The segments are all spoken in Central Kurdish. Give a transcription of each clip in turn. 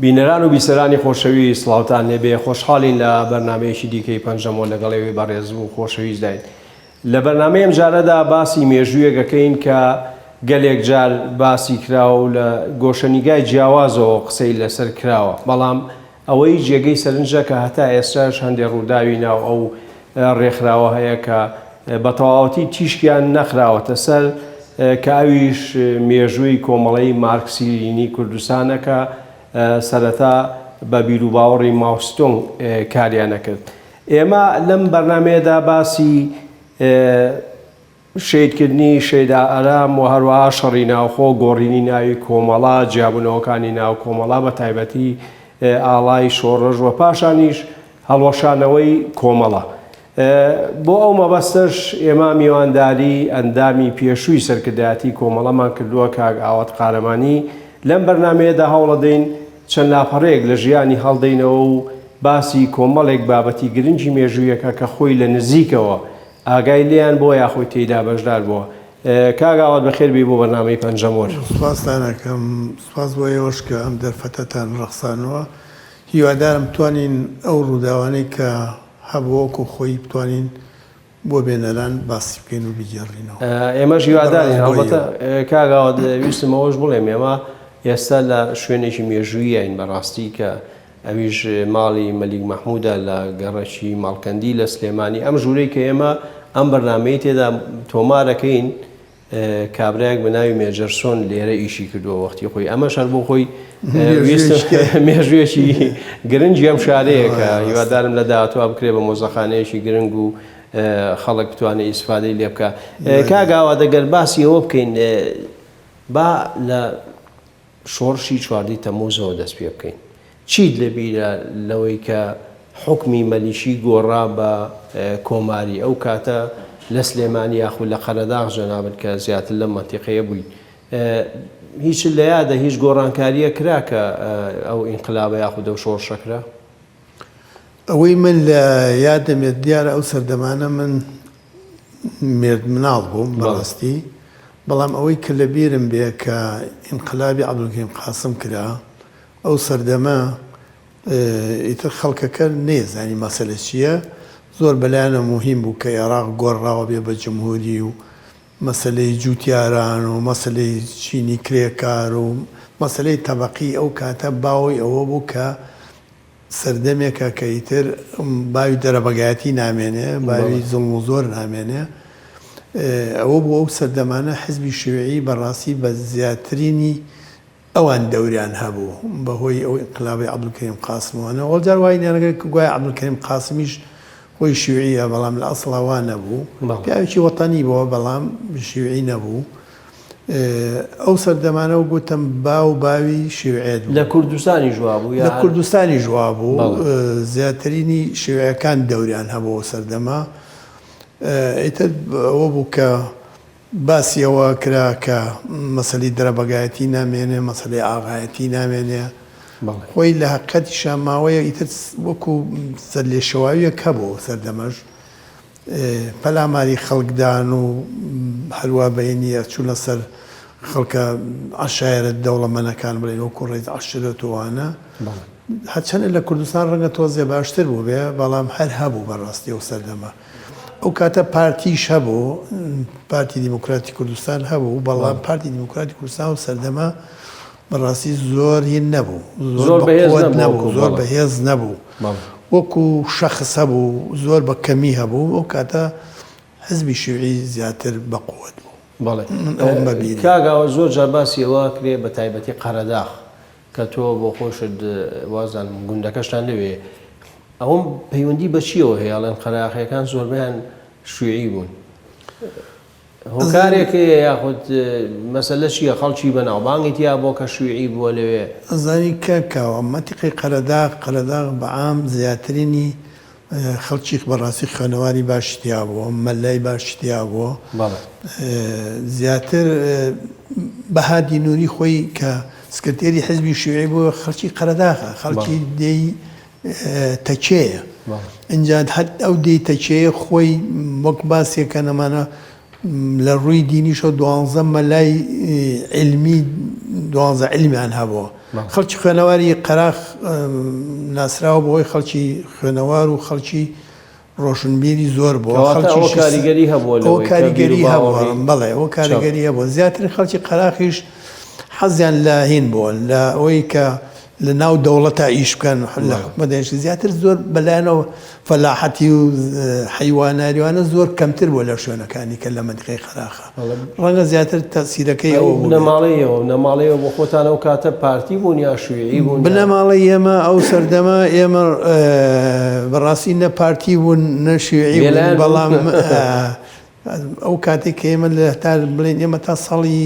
بینەران و بیسەرانی خۆشەوی سڵاوتان لێبێ خۆشحاڵین لە بەرنامەیەکی دیکەی پەنجەمۆ لەگەڵێوی بەڕێز و خۆشەویست داین. لە بەرنامەیەم جارەدا باسی مێژوویەکەین کە گەلێک جار باسی کراوە و لە گۆشەنیگای جیاوازەوە قسەی لەسەر کراوە، بەڵام ئەوەی جێگەی سەرنجە کە هەتا ئێستاش هەندێک ڕووداوی ناو ئەو ڕێکخراوە هەیە کە بە تەواوەتی تیشکیان نەخراوەتە سەر کە ئەویش مێژووی کۆمەڵەی مارکسیینی کوردستانەکە سەرەتا بە بیر و باوەڕی ماوستۆنگ کاریان نەکرد. ئێمە لەم بەرنامەیەدا باسی شێدکردنی شێدا ئەرام و هەروەها شەڕی ناوخۆ، گۆڕینی ناوی کۆمەڵا، جیابوونەوەکانی ناو کۆمەڵا بە تایبەتی ئاڵای شۆڕژ و پاشانیش هەڵوەشانەوەی کۆمەڵا. بۆ ئەو مەبەستەش ئێمە میوانداری ئەندامی پێشووی سەرکردایەتی کۆمەڵەمان کردووە کاک ئاوات قارەمانی. لەم بەرنامەیەدا هەوڵەدەین چەند لاپەڕەیەک لە ژیانی هەڵدەینەوە و باسی کۆمەڵێک بابەتی گرنگی مێژوویەکە کە خۆی لە نزیکەوە ئاگای لێیان بۆ یاخۆی تێیدا بەشدار بووە. کاک ئاوات بەخێر بێ بۆ بەرنامەی پەنجەمۆر. سوپاسدانەکەم، سوپاس بۆ ئێوەش کە ئەم دەرفەتەتان ڕەخسانەوە. هیوادارم بتوانین ئەو ڕووداوانەی کە هەبووەکو خۆی بتوانین بۆ بێنەران باسی بکەین و بیجێڕینەوە. ئێمەش هیوادارین. هەڵبەتە کاک ئاوات ویستم ئەوەش بڵێم، ئێمە ئێستا لە شوێنێکی مێژوویین بەڕاستی کە ئەویش ماڵی مەلیک مەحموودە لە گەڕەکی ماڵکەندی لە سلێمانی. ئەم ژوورەی کە ئێمە ئەم بەرنامەی تێدا تۆمارەکەین کابرایەک بە ناوی مێجەرسۆن لێرە ئیشی کردووە وەختی خۆی. ئەمە شەر بۆ خۆی مێژوویەکی گرنگی ئەم شارەیە کە هیوادارم لە داهاتوە بکرێ بە مۆزەخانەیەکی گرنگ و خەڵک بتوانێت ئیسفادەی لێ بکە. کاک ئاوات دەگەر باسی ئەوە بکەین با لە شۆڕشی چواردەی تەمموزەوە دەست پێ بکەین. چیت لەبیرە لەوەی کە حکمی مەلیشی گۆڕا بە کۆماری ئەو کاتە لە سلێمانی یاخود لە قەرەداغ جەنابەت کە زیاتر لە مەنتیقەیە بووین، هیچ لە یادە هیچ گۆڕانکاریە کرا کە ئەو ئینقلابە یاخود ئەو شۆڕشە کرا؟ ئەوەی من لە یادەمێت دیارە ئەو سەردەمانە من مێرد مناڵ بووم بەڕاستی، بەڵام ئەوەی کە لە بیرم بێ کە ئینقلابی عەبدولکەریم قاسم کرا ئەو سەردەمە ئیتر خەڵکەکە نێزانی مەسەلە چییە، زۆر بەلایەنە مهم بوو کە عێراق گۆڕاوە بێ بە جمهوری و مەسەلەی جووتیاران و مەسەلەی چینی کرێکار و مەسەلەی تەبەقی ئەو کاتە باوەی ئەوە بوو کە سەردەمێکە کە ئیتر باوی دەرەبەگایەتی نامێنێ، باوی زوڵم و زۆر نامێنێ. ئەوە بوو ئەو سەردەمانە حیزبی شیوعی بەڕاستی بە زیاترینی ئەوان دەوریان هەبوو بەهۆی ئەو ئینقلابی عەبدولکەریم قاسمەوە. وەڵجار وای لێنەکە گوایە عەبدولکەریم قاسمیش خۆی شیوعیە بەڵام لە ئەسڵا وا نەبوو، پیاوێکی وەتەنی بووە بەڵام شیوعی نەبوو. ئەو سەردەمانەوە گوتم باو باوی شیوعێت لە کوردستانی جووا بوو، لە کوردستانی جووا بوو، زیاترینی شیوعەکان دەوریان هەبوو سەردەما. ئیتر ئەوە بوو کە باسی ئەوە کرا کە مەسەلەی دەرەبەگایەتی نامێنێ، مەسەلەی ئاغایەتی نامێنێ. خۆی لە حەقیقەتی شاماوەیە ئیتر وەکو سەرلێشەواویەک هەبوو سەردەمەش، پەلاماری خەڵکدان و هەروە بەینیە چوو لەسەر خەڵکە عەشایرە دەوڵەمەندەکان بڵێن وەکو ڕێز عەشرەتوانە. هەرچەندە لە کوردستان ڕەنگە تۆزێ باشتر بوو بێ، بەڵام هەر هەبوو بەڕاستی ئەو سەردەمە. ئەو کاتە پارتیش هەبوو، پارتی دیموکراتی کوردستان هەبوو، بەڵام پارتی دیموکراتی کوردستان و سەردەمە بەڕاستی زۆر هین نەبوو، زۆر بەقووەت نەبوو، زۆر بەهێز نەبوو، وەکو شەخص هەبوو، زۆر بە کەمی هەبوو. ئەو کاتە حیزبی شیوعی زیاتر بەقووەت بوو. کاک ئاوات زۆر جار باسی ئەوە کرێ بە تایبەتی قەرەداغ کە تۆ بۆ خۆشت وازانم گوندەکەشتان لەوێ، ئەوم پەیوەندی بە چیەوە هەیە؟ ئەڵێن قەرەداغیەکان زۆربیان شیوعی بوون. هۆکارێک یاخود مەسەلە چییە؟ خەڵکی بەناوبانگی تیا بۆ کە شیوعی بووە لەوێ؟ ئەزانی کاکاوە مەتیقی قەرەداغ بەعام زیاترینی خەڵکی بەڕاستی خوێنەواری باشتیا بووە، مەلای باشتیا بووە، زیاتر بەهادی نووری خۆی کە سکرتێری حیزبی شیوعی بووە خەڵکی قەرەداغە، خەڵکی دەی تەکێیە. ئینجا هەر ئەو دەی تەکێیە خۆی وەک باسێکە نەمانە لە ڕووی دینیشە 12 مەلای علمی 12 علمیان هەبووە. خەڵکی خوێنەواری قەراخ ناسراوە بۆی خەڵکی خوێنەوار و خەڵکی ڕۆشنبیری زۆر بۆ کاریگەری هەبووە ئەو کاریگەری هەبووە بەڵێ ئەو کاریگەری هەبووە زیاتر خەڵکی قەراخیش حەزیان لە هین بووە لە ئەوەی کە لە ناو دەوڵەتە ئیش بکەن لە حکومەتداێنشی زیاتر زۆر بەلایەنەوە فەلاحەتی و حیواناریوانە زۆر کەمتر بووە لە شوێنەکانی کە لە مەنطقەی قەراخە ڕەنگە زیاتر تەسیرەکەی ئەوە نەماڵەیەوە بۆ خۆتان ئەو کاتە پارتی بوون یا شوێعی بوون بنەماڵی ئێمە ئەو سەردەما ئێمە بەڕاستی نە پارتی بوون نە شوێعی بوون بەڵام ئەو کاتێک کە ئێمە لە تا بڵێن ئێمە تا ساڵی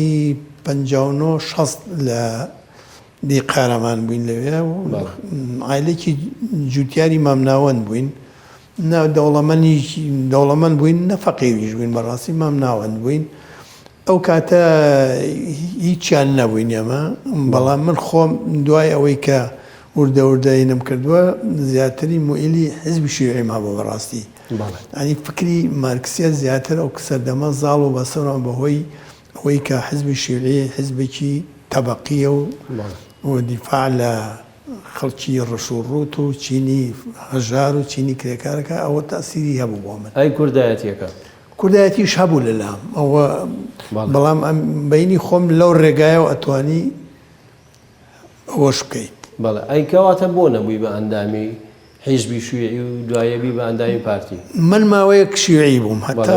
59 60 لە دی قارەمان بووین لەوێ ئایلێکی جوتیاری مامناوەند بووین دەوڵەمەند بووین نەفەقیریش بووین بەڕاستی مامناوەند بووین ئەو کاتە هیچیان نەبووین ئێمە بەڵام من خۆم دوای ئەوەی کە وردەوردەینم کردووە زیاتری موئیلی حیزبی شیوعیم هەبوو بەڕاستی ئەنی فکری مارکسیە زیاتر ئەو سەردەمە زاڵ و بەسەران بەهۆی ئەوەی کە حیزبی شیوعی حیزبێکی تەبەقیە و دیفاع لە خەڵکی ڕەشوڕوت و چینی هەژار و چینی کرێکارەکە ئەوە تەسیری هەبوو بۆ من ئەی کوردایەتیەکە کوردایەتیش هەبوو لەلام ئەوە بەڵام بینی خۆم لەو ڕێگایەوە ئەتوانی ئەوەش بکەیت بەڵێ ئەی کەواتە بۆ نەبووی بە ئەندامی حیزبی شیوعی و دوایەبی بە ئەندامی پارتی من ماوەیەک شیوعی بووم هەتا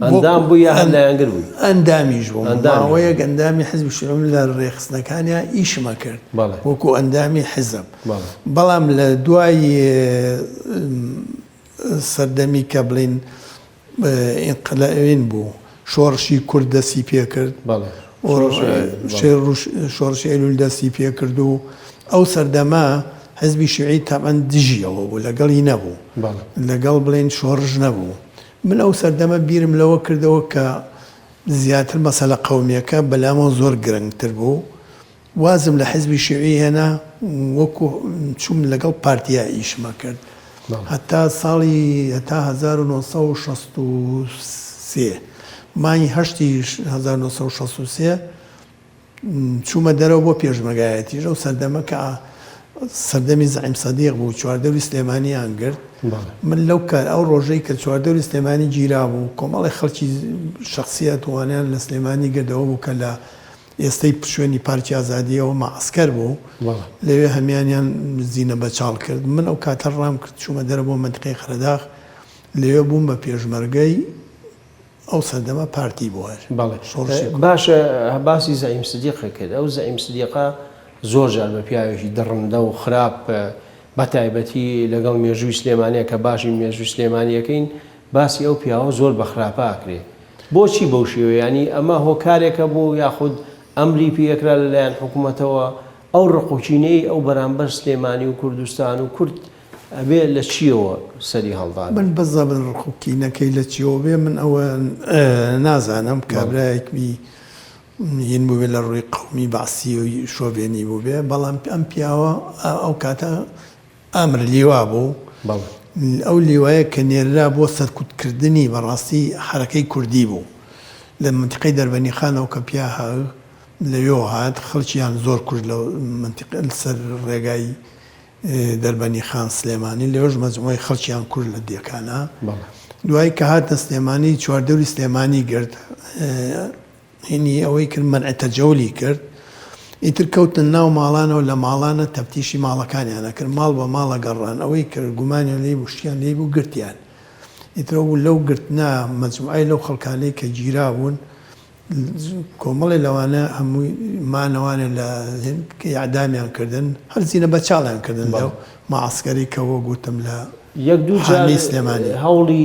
ئەندام بوو یا هەلایەنگر بووی ئەندامیش بووم ماوەیەک ئەندامی حیزبی شیوعیم لە ڕێخستنەکانیان ئیشمە کرد وەکو ئەندامی حیزب بەڵام لە دوای سەردەمی کە بڵین ئینقلابین بوو شۆڕشی کورد دەستی پێ کرد شۆڕشی ئەیلول دەستی پێ کرد و ئەو سەردەما حیزبی شیوعی تاقەن دژیەوە بوو لەگەڵی نەبوو لەگەڵ بڵێن شۆڕژ نەبوو من ئەو سەردەمە بیرم لەوە کردەوە کە زیاتر مەسەلە قەومیەکە بەلامەوە زۆر گرنگتر بوو وازم لە حیزبی شیوعی هێنا وەکو چوم لەگەڵ پارتیا ئیشمە کرد هەتا ساڵی هەتا 1963 مانگی هەشتی 1963 چوومە دەرەوە بۆ پێشمەرگایەتیش ئەو سەردەمە کە سەردەمی زەعیم سەدیق بوو چواردەوری سلێمانیان گرت من لەو کار ئەو ڕۆژەی کە چواردەوری سلێمانی گیرا بوو کۆمەڵی خەڵکی شخصیەت وانیان لە سلێمانی گردەوە بوو کە لە ئێستەی شوێنی پارتی ئازادیەوە مەعسکەر بوو لەوێ هەمیانیان زینە بەچاڵ کرد من ئەو کاتە ڕام کرد چوومە دەرە بۆ مەنطقەی خەرداخ لەوێ بووم بە پێشمەرگەی ئەو سەردەمە پارتی بووە باشە باسی زەعیم سەدیق کرد ئەو زەعیم سەدیقە زۆر جار بە پیاوێکی دڕندە و خراپ بە تایبەتی لەگەڵ مێژووی سلێمانیە کە باشی مێژووی سلێمانیەکەین باسی ئەو پیاوە زۆر بە خراپاکرێ بۆچی بەو شێوە ینی ئەمە هۆکارێکە بوو یاخود ئەمری پێکرا لەلایەن حکوومەتەوە ئەو ڕقوچینەی ئەو بەرامبەر سلێمانی و کوردستان و کورد ئەبێ لە چیەوە سەری هەڵدان من بەزە بن ڕقوکینەکەی لە چیەوە بێ من ئەوە نازانم کابراایەکی هین بوو بێ لە ڕووی قومی باسی و شۆڤێنی بوو بێ بەڵام ئەم پیاوە ئەو کاتە ئامر لیوا بوو ئەو لیوایە کە نێررا بۆ سەرکوتکردنی بەڕاستی حرەکەی کوردی بوو لە منتیقەی دەربەنی خانەوە کە پیا لەوێ هات خەڵکییان زۆر کورد لە سەر ڕێگای دەربەنی خان سلێمانی لەوێژ مەجموعی خەڵکییان کورد لە دیەکانە دوای کە هاتە سلێمانی چواردەوری سلێمانی گرت هینی ئەوەی کرد منعتە جەولی کرد ئیتر کەوتن ناو ماڵانەوە لە ماڵانە تەفتیشی ماڵەکانیانە کرد ماڵ بە ماڵە گەڕان ئەوەی کرد گومانی لێ بشتیان لێ بوو گرتیان ئیترە بوو لەو گرتنا مەجموعی لەو خەڵکانەی کە گیرا بوون کۆمەڵی لەوانە هەمووی مانەوانە لە یاعدامیان کردن هەرزیینە بە چاڵیان کردن لەو مەعسکەری کەەوە گوتم لە یەک دوو سلێمانی هەوڵی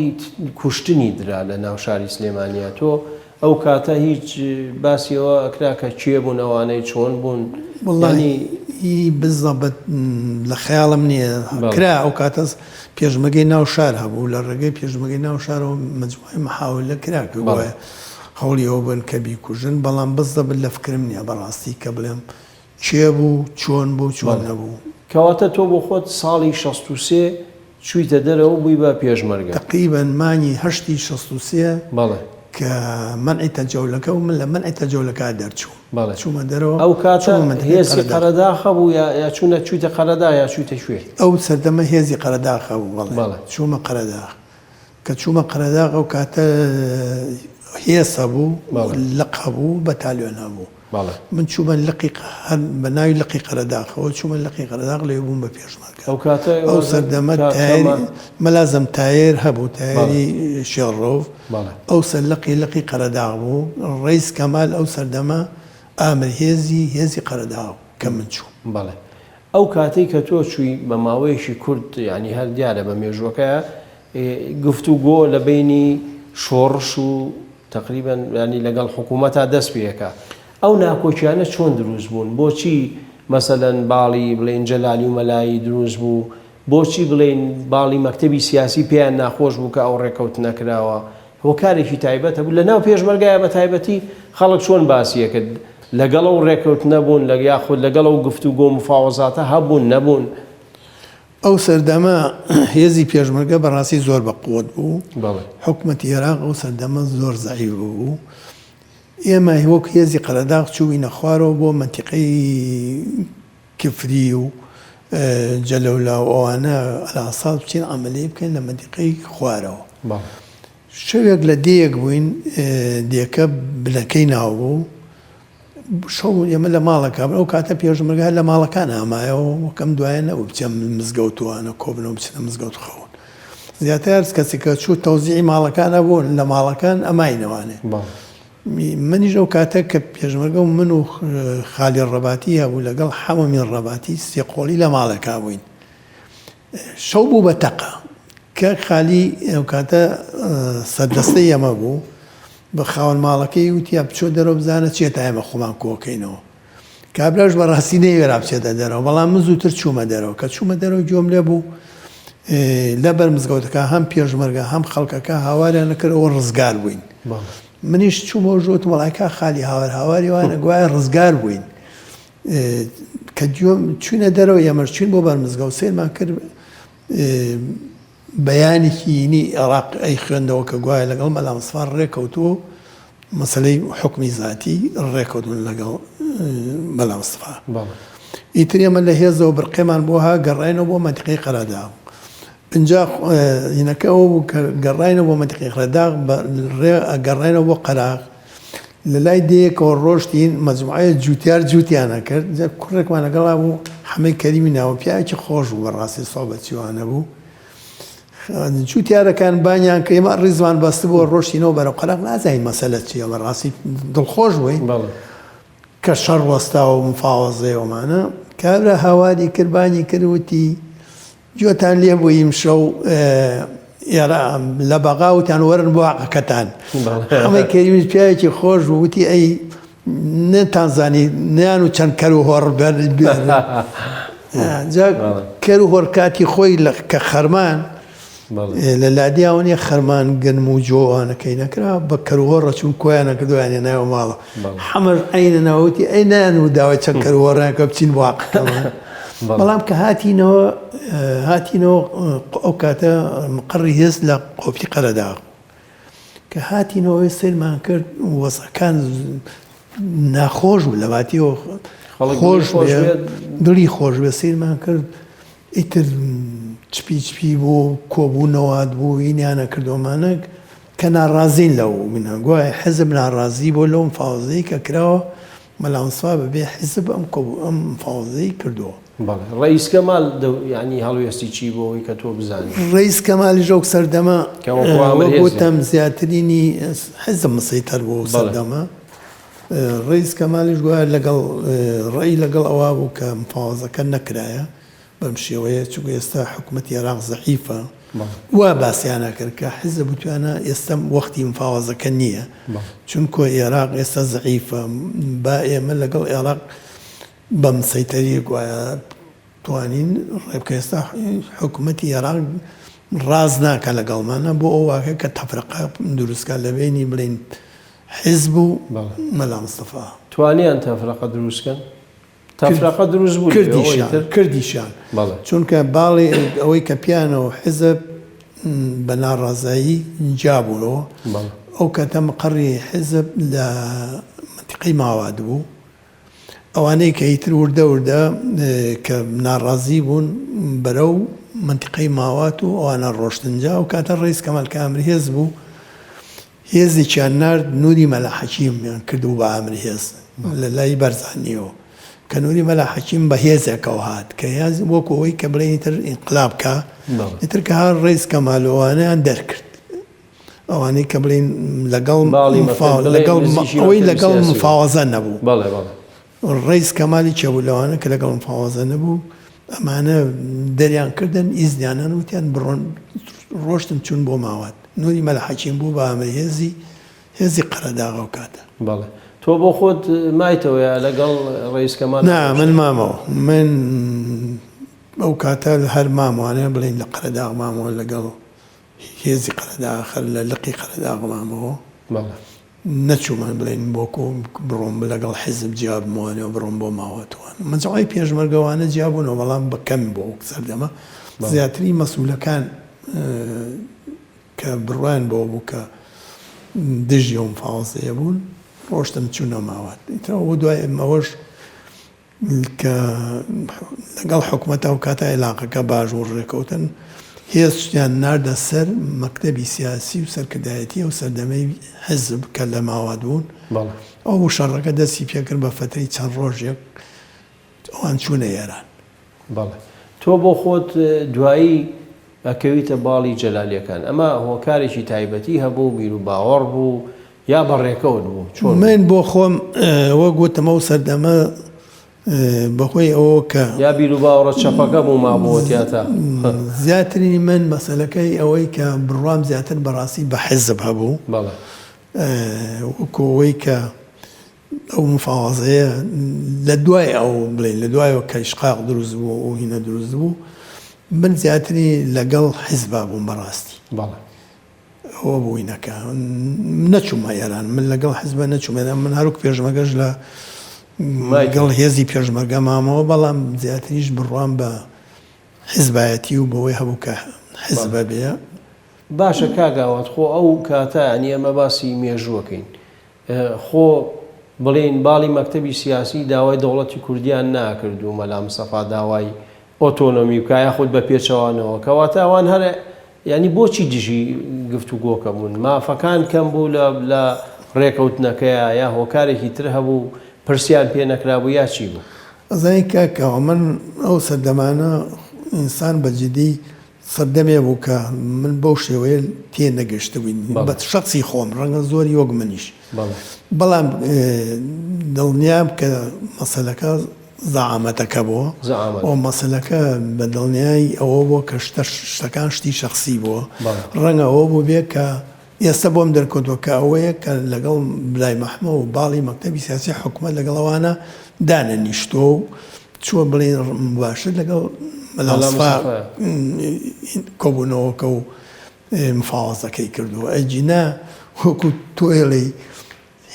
کوشتنی درا لە ناو شاری سلێمانیا تۆ ئەو کاتە هیچ باسیەوە ئەکرا کە چێ بوون ئەوانەی چۆن بوون وڵانی بزەبەت لە خەیاڵم نییە کرا ئەو کاتەس پێشمەگەی ناو شار هەبوو لە ڕێگەی پێشمەگەی ناو شارەوە مەجموعی مەحاولە کراکە وایە هەوڵی ئەوە بن کە بیکوژن بەڵام بزەبت لە فکرم نییە بەڕاستی کە بڵێم چێ بوو چۆن بوو چۆن نەبوو کەواتە تۆ بۆ خۆت ساڵی 63 چوویتە دەرەوە بووی بە پێشمەرگە تقریبەن مانی هەشتی 63 بەڵێ کە منعی تەجەولەکە و من لە منعی تەجەولەکە دەرچوو چوومە دەرەوە ئەو کاتە هێزی قەرەداخە بوو یا چوونە قەرەدا یا چوویتە شوێ ئەو سەردەمە هێزی قەرەداخە بوو چوومە قەرەداغ کە چوومە قەرەداغ ئەو کاتە هێسە بوو لەق هەبوو بەتالیۆن هەبوو من چوومە لقی بە ناوی لقی قەرەداخەوە چوومە لقی قەرەداغ لێ بووم بە پێشمەرگە ئەو سەردەمە مەلازم تایر هەبوو تایری شێڕۆڤ ئەو سەر لقی قەرەداغ بوو ڕیس کەمال ئەو سەردەمە ئامر هێزی قەرەداغ کە من چوو بەڵێ ئەو کاتەی کە تۆ چووی بە ماوەیەکی کورت ینی هەر دیارە بە مێژوەکە گفتوگۆ لە بینی شۆڕش و تقریبا ینی لەگەڵ حکوومەتا دەست پێەکە ئەو ناکۆچیانە چۆن دروست بوون بۆچی مەسەلەن باڵی بڵێن جەلالی و مەلایی دروست بوو بۆچی بڵێن باڵی مەکتەبی سیاسی پێیان ناخۆش بوو کە ئەو ڕێکەوت نەکراوە هۆکارێکی تایبەتە بوو لە ناو پێشمەرگایە بە تایبەتی خەڵک چۆن باسیەکە لەگەڵ ئەو ڕێکەوت نەبوون یاخود لەگەڵ ئەو گفتوگۆ مفاوەزاتە هەبوون نەبوون ئەو سەردەمە هێزی پێشمەرگە بەڕاستی زۆر بەقوت بوو حکومەتی عێراق ئەو سەردەمە زۆر زەعیف بوو ئێمە وەک هێزی قەرەداغ چووینە خوارەوە بۆ مەنتیقەی کفری و جەلەولا و ئەوانە ئەلاساڵ بچین ئەمەلێ بکەین لە مەنتیقەی خوارەوە شەوێک لە دێیەک بووین دێکە بلەکەی ناو بوو شەو ئێمە لە ماڵەکە ئەو کاتە پێشمەرگە لە ماڵەکان ئامایەوە وەکەم دوایە نەبوو بچەم مزگەوتوانە کۆبنەوە بچنە مزگەوت خەون زیاتر کەسی کە چوو تەوزیعی ماڵەکانە بوون لە ماڵەکان ئەماینەوانێ منیش ئەو کاتە کە پێشمەرگە و من و خالی ڕەباتی هەبوو لەگەڵ حەمەمی ڕەباتی سێقۆڵی لە ماڵەکە بووین شەو بوو بە تەقە کە خالی ئەو کاتە سەردەستەی ئەمە بوو بە خاوەن ماڵەکەی وتیا بچۆ دەرەوە بزانە چێتە ئێمە خۆمان کۆکەینەوە کابراش بەڕاستی نەیوێرا بچێتە دەرەوە بەڵام من زووتر چوومە دەرەوە کە چوومە دەرەوە گوێم لێ بوو لەبەر مزگەوتەکە هەم پێشمەرگە هەم خەڵکەکە هاواریان نەکردەوە ڕزگار بووین منیش چوومەوە ژۆت وڵایکە خالی هاواری وانە گوایە ڕزگار بووین کە چوونە دەرەوە ئێمەش چوین بۆ بەرمزگەوت سێرمان کرد بەیانێکی عێراق ئەی خوێندەوە کە گوایە لەگەڵ مەلا مستەفا ڕێکەوتووە مەسەلەی حکمی ذاتی ڕێکەوتون لەگەڵ مەلا مستەفا ئیتر ئێمە لە هێزەوە بڕقێمان بۆ ها گەڕاینەوە بۆ مەنتیقەی قەرەداغ اینجا هینەکە ئەوە بوو کە گەڕاینەوە بۆ مەنتیقەی قەرەداغ گەڕاینەوە بۆ قەراغ لە لای دەیەکەوە ڕۆشتین مەجموعەیە جوتیار جووتیانە کرد کوڕێکمان لەگەڵا بوو حەمەی کەریمی ناوە پیاوێکی خۆش بوو بەڕاستی سۆبەتیوانە بوو جووتیارەکان بانیان کە ئێمە ڕیزمان بەستە بۆ ڕۆشتینەوە بەرەو قەراغ نازانین مەسەلە چییە بەڕاستی دڵخۆش بووین کە شەڕ وەستاوە و مفاوەزەیەوەمانە کابرا هاواری کرد بانی کرد وتی جۆتان لێ بوویم شەو لە بەغا وتیان وەرن بۆ عەقەکەتان حەمەی کەریمیش پیاوێکی خۆش بوو وتی ئەی نەتانزانی نیان و چەند کەر و هۆڕ جا کەر و هۆڕ کاتی خۆی کە خەرمان لە لادیاوانێ خەرمان گەنم و جۆوانەکەی نەکرا بە کەروهۆڕ ڕەچوون کۆیانە کردویانێ ناوە ماڵە حەمەش عینە ناوەتی ئەی نان و داوای چەند کەروهۆڕیانکە بچین بۆ عەقەکەمان بەڵام کە هاتینەوە ئەو کاتە مقڕی هێز لە قۆپی قەرەداغ کە هاتینەوەی سیرمان کرد وەزەکان ناخۆش بوو لە واتیەوە خۆش دڵی خۆش بێ سیرمان کرد ئیتر چپی بۆ کۆبوونەوەات بوو هینیانە کردۆمانە کە ناڕازین لەو منە گوایە حزب ناڕازی بۆ لەو مفاوەزەی کە کراوە مەلا مستەفا بەبێ حزب ئەم مفاوەزەی کردووە ڕئیس کەمال ینی هەڵوێستی چی بۆەوەی کە تۆ بزانیت ڕئیس کەمالی ژەوک سەردەمە گوتم زیاترینی حزب مسەیتەر بۆ سەردەمە ڕئیس کەمالیش گوایە لەگەڵ ڕێی لەگەڵ ئەوە بوو کە مفاوەزەکە نەکرایە بەم شێوەیە چونکە ئێستا حکوومەتی عێراق زەعیفە وا باسییانە کرد کە حیزب بتوانە ئێستا وەختی مفاوەزەکە نییە چونکە عێراق ئێستا زەعیفە با ئێمە لەگەڵ عێراق بەم سەیتەری گوایە توانین ڕێبکە ئێستا حکوومەتی عێراق ڕاز ناکە لەگەڵمانە بۆ ئەو واکە کە تەفرقە دروستکە لە بینی بڵین حیزب و مەلا مستەفا توانیان تەفرقە دروستکەن تەفرقە دروست بوو کردیشان چونکە باڵی ئەوەی کە پیانەوە حیزب بە ناڕازایی جابوونەوە ئەو کاتە مقڕی حزب لە منتیقەی ماوات بوو ئەوانەی کە ئیتر وردە کە ناڕازی بوون بەرەو منتیقەی ماوات و ئەوانە ڕۆشتنجا و کاتە ڕئیس کەمال کامل هێز بوو هێزێکیان نارد نوری مەلا حەکیمیان کردو بە ئامری هێز لە لای بەرزانیەوە کە نوری مەلا حەکیم بە هێزێکەوە هات کە هێز وەکو ئەوەی کە بڵێن ئیتر ئینقلاب کە ئیتر کە هەر ڕئیس کەمالەوانیان دەرکرد ئەوانەی کە بڵین ئەوەی لەگەڵ مفاوەزە نەبوو ڕئیس کەمالی چەبوو کە لەگەڵ مفاوەزە نەبوو ئەمانە دەریان کردن ئیزدیانان وتیان بڕۆن ڕۆشتن چوون بۆ ماوات نوری مەلا حەکیم بوو بە ئامری هێزی قەرەداغا و کاتە تۆ بۆ خۆت مایتەوە لەگەڵ ڕئیس کەمال نا من مامەوە من ئەو کاتە هەر ماموانەیە بڵین لە قەرەداغ مامەوە لەگەڵ هێزی قەرەداغ لە لقی قەرەداغ مامەوە نەچوومە بڵین بۆکو بڕۆم لەگەڵ حیزب جیا بموانەوە بڕۆم بۆ ماوەتوان مەجموعەی پێشمەرگەوانە جیا بوونەوە بەڵام بەکەم بۆ سەردەمە زیاتری مەسئولەکان کە بڕوان بۆ بوو کە دژی و مفاوەزەیە بوون ڕۆشتن چوونە ماوات ئیترەوە دوای ئەوەش کە لەگەڵ حکوومەتە و کاتە عێلاقەکە باش و ڕێکەوتن هێزیان ناردە سەر مەکتەبی سیاسی و سەرکردایەتی و سەردەمەی حزب کە لە ماوات بوون ئەو شەڕەکە دەستی پێکرد بە فترەی چەند ڕۆژێک ئەوان چوونە ئێران تۆ بۆ خۆت دوایی ئەکەویتە باڵی جەلالیەکان ئەمە هۆکارێکی تایبەتی هەبوو بیر و باوەڕ بوو یا بەڕێکەوت بوو من بۆ خۆم وە گوتمە و سەردەمە بەخۆی ئەوە کە یا بیر و باوەڕە چەپەکە بوو مابووەتیاتە زیاتری من مەسەلەکەی ئەوەی کە بڕوام زیاتر بەڕاستی بە حزب هەبوو وەکو ئەوەی کە ئەو مفاوەزەیە لە دوای ئەو بڵێن لە دوایەوە کە ئیشقاق دروست بوو و هینە دروست بوو من زیاتری لەگەڵ حیزبا بووم بەڕاستی ئەوە بووینەکە نەچوومە ئێران من لەگەڵ حیزبە نەچوومە من هەروک پێشمەگەش لە گەڵ هێزی پێشمەرگە مامەوە بەڵام زیاتریش بڕوان بە حیزبایەتی و بەوەی هەبوو کە حیزبە بێ باشە کاگاوات خۆ ئەو کاتە ئەنی ئەمە باسی مێژووەکەین خۆ بڵێن باڵی مەکتەبی سیاسی داوای دەوڵەتی کوردیان ناکرد و مەلا مستەفا داوای ئۆتۆنۆمی بکایە خۆت بە پێچەوانەوە کەواتە ئەوان هەرە ینی بۆچی دژی گفتوگۆکە بوون مافەکان کەم بوو لە ڕێکەوتنەکەیە یا هۆکارێکی تر هەبوو پرسیان پێ نەکرابوو یا چی بوو ئەزای کاکەوە من ئەو سەردەمانە ئینسان بەجددی سەردەمێ بوو کە من بەو شێوەیە تێ نەگەشتبووین بە شخصی خۆم ڕەنگە زۆری وەک منیش بەڵام دڵنیام کە مەسەلەکە زەعامەتەکە بووە ئەو مەسەلەکە بە دڵنیایی ئەوە بووە کە شتەکان شتی شخصی بووە ڕەنگە ئەوە بوو بێ کە ئێستا بۆم دەرکەوتوە کە ئەوەیە کە لەگەڵ بلای مەحمە و باڵی مەکتەبی سیاسی حکوومەت لەگەڵەوانە دانەنیشتۆ و چووە بڵێن باشتر لەگەڵ مەلاسفا کۆبوونەوەکە و مفاوەزەکەی کردووە ئەجینا وەکو تۆێڵی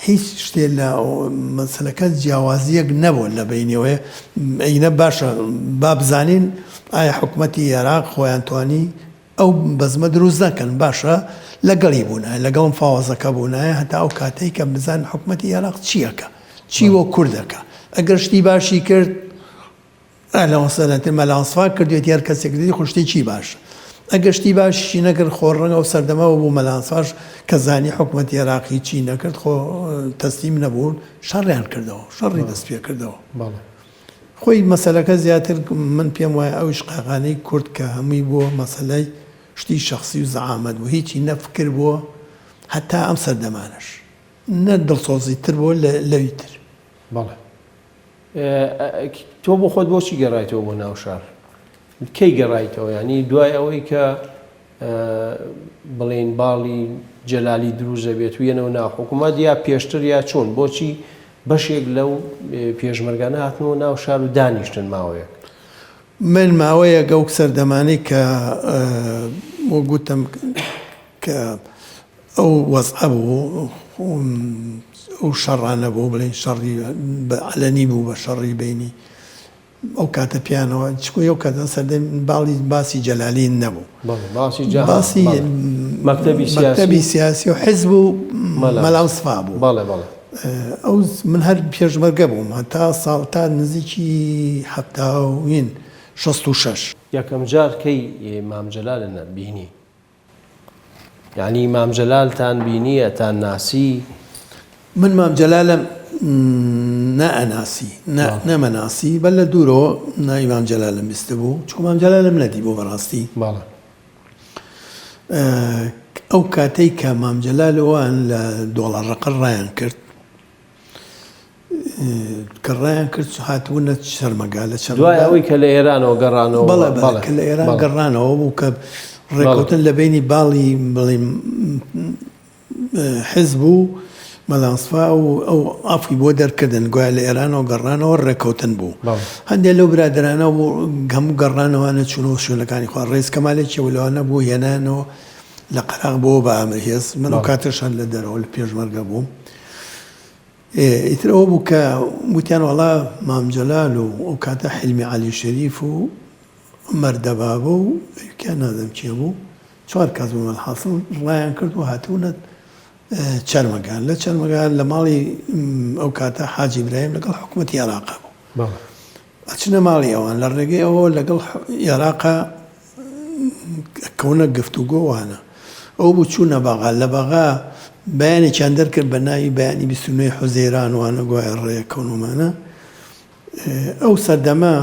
هیچ شتێ لە مەسەلەکە جیاوازیەک نەبووە لە بینەوەی ئەینە باشە با بزانین ئایا حکوومەتی عێراق خۆیان توانی ئەو بەزمە دروست نەکەن باشە لەگەڵی بوونایە لەگەڵ مفاوەزەکە بوونایە هەتا ئەو کاتەی کە بزان حکوومەتی عێراق چیەکە چی وە کوردەکە ئەگەر شتی باشی کرد ئەلەوەسەلەتر مەلاسفا کردوێت یار کەسێکردی خوشتی چی باشە ئەگەر شتی باشی نەکرد خۆڕەنگە و سەردەمەوە بوو مەلاسفاش کە زانی حکوومەتی عێراقی چی نەکرد خۆ تەسلیم نەبوون شەڕیان کردەوە شەڕی دەست پێ کردەوە خۆی مەسەلەکە زیاتر من پێم وایە ئەو عشقاغانەی کورد کە هەمووی بووە مەسەلەی شتی شخصی و زەعامەت بوو هیچی نەفکر بووە هەتا ئەم سەردەمانش نە دڵسۆزی تر بووە لەوی تر تۆ بۆ خۆت بۆچی گەڕایتەوە بۆ ناو شار کەی گەڕایتەوە ینی دوای ئەوەی کە بڵێن باڵی جەلالی دروزە بێت وێنەوە ناو حکوومەت یا پێشتر یا چۆن بۆچی بەشێک لەو پێشمەرگانە هاتنەوە ناو شار و دانیشتن ماوەیەک من ماوەیە گەو سەردەمانەی کە بۆ گوتم کە ئەو وەزعە بوو ئەو شەڕانە بوو بڵێن شەڕی عەلەنی بوو بە شەڕی بینی ئەو کاتە پیانەوە چکوی ئەو کاتە سەردەم باڵی باسی جەلالین نەبوو باسی مەکتەبی سیاسی و حیزب و مەلا مستەفا بوو ئەو من هەر پێشمەرگە بووم هەتا ساڵ تا نزیکی 66 یەکەم جار کەی مام جەلالە بینی یعنی مام جەلالتان بینیە تان ناسی من مام جەلالم نەئەناسی نەمەناسی بەل لە دوورەوە ناوی مام جەلالم بیستە بوو چکە مام جەلالم نەدی بۆ بەڕاستی ئەو کاتەی کە مام جەلالەوەیان لە دۆڵەڕەقە ڕایان کرد کە ڕایان کرد هاتبوونە شەرمەگا لە دوای ئەوەی کە لە ئێرانەوە گەڕانەوە بەڵێ کە لە ئێران گەڕانەوە بوو کە ڕێکەوتن لە بینی باڵی بڵێم حیزب و مەلا مستەفا و ئەو ئافی بۆ دەرکردن گویا لە ئێرانەوە گەڕانەوە ڕێکەوتن بوو هەندێک لەو برادرانە بوو هەموو گەڕانەوەوانە چونەوە شوێنەکانی خوا ڕێز کەمالێکی لەوانە بوو هێنانەوە لە قەراغ بۆ بە ئامرهێز من ئەو کاتەشان لە دەرەوە لە پێشمەرگە بووم ئیتر ئەوە بوو کە وتیان وەڵا مام جەلال و ئەو کاتە حیلمی عەلی شەریف و مەردەبابە و کە نازەم چێ بوو 4 کەس بوو مەلحاصل ڕایان کرد و هاتوونە چەرمەگان لە چەرمەگان لە ماڵی ئەو کاتە حاجی برایم لەگەڵ حکوومەتی عێراقا بوو ئەچنە ماڵی ئەوان لە ڕێگەی ئەوە لەگەڵ عێراقا کەونە گفتوگۆوانە ئەو بوو چوونە بەغا لە بەغا بەیانێکیان دەرکرد بە ناوی بەیانی 29 حوزەیران وانە گوایە ڕێیەکەونومانە ئەو سەردەما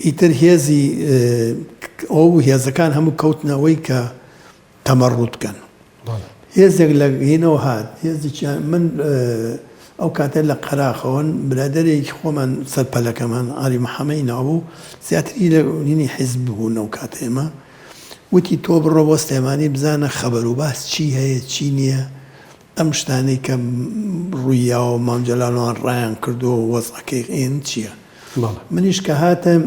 ئیتر هێزی ئەو هێزەکان هەموو کەوتنەوەی کە تەمەڕوت بکەن هێزێک لە هینەوە هات هێزێکیان من ئەو کاتە لە قەراخەوەن برادەرێکی خۆمان سەرپەلەکەمان ئالی محەمەی ناوبوو زیاتری لە نینی حیزب بوون ئەو کاتە ئێمە وتی تۆ بڕۆ بۆ سلێمانی بزانە خەبەر و باس چی هەیە چی نییە ئەم شتانەی کە ڕوویاوە مام جەلالەوان ڕایان کردو و وەزعەکەی ئێن چییە منیش کە هاتم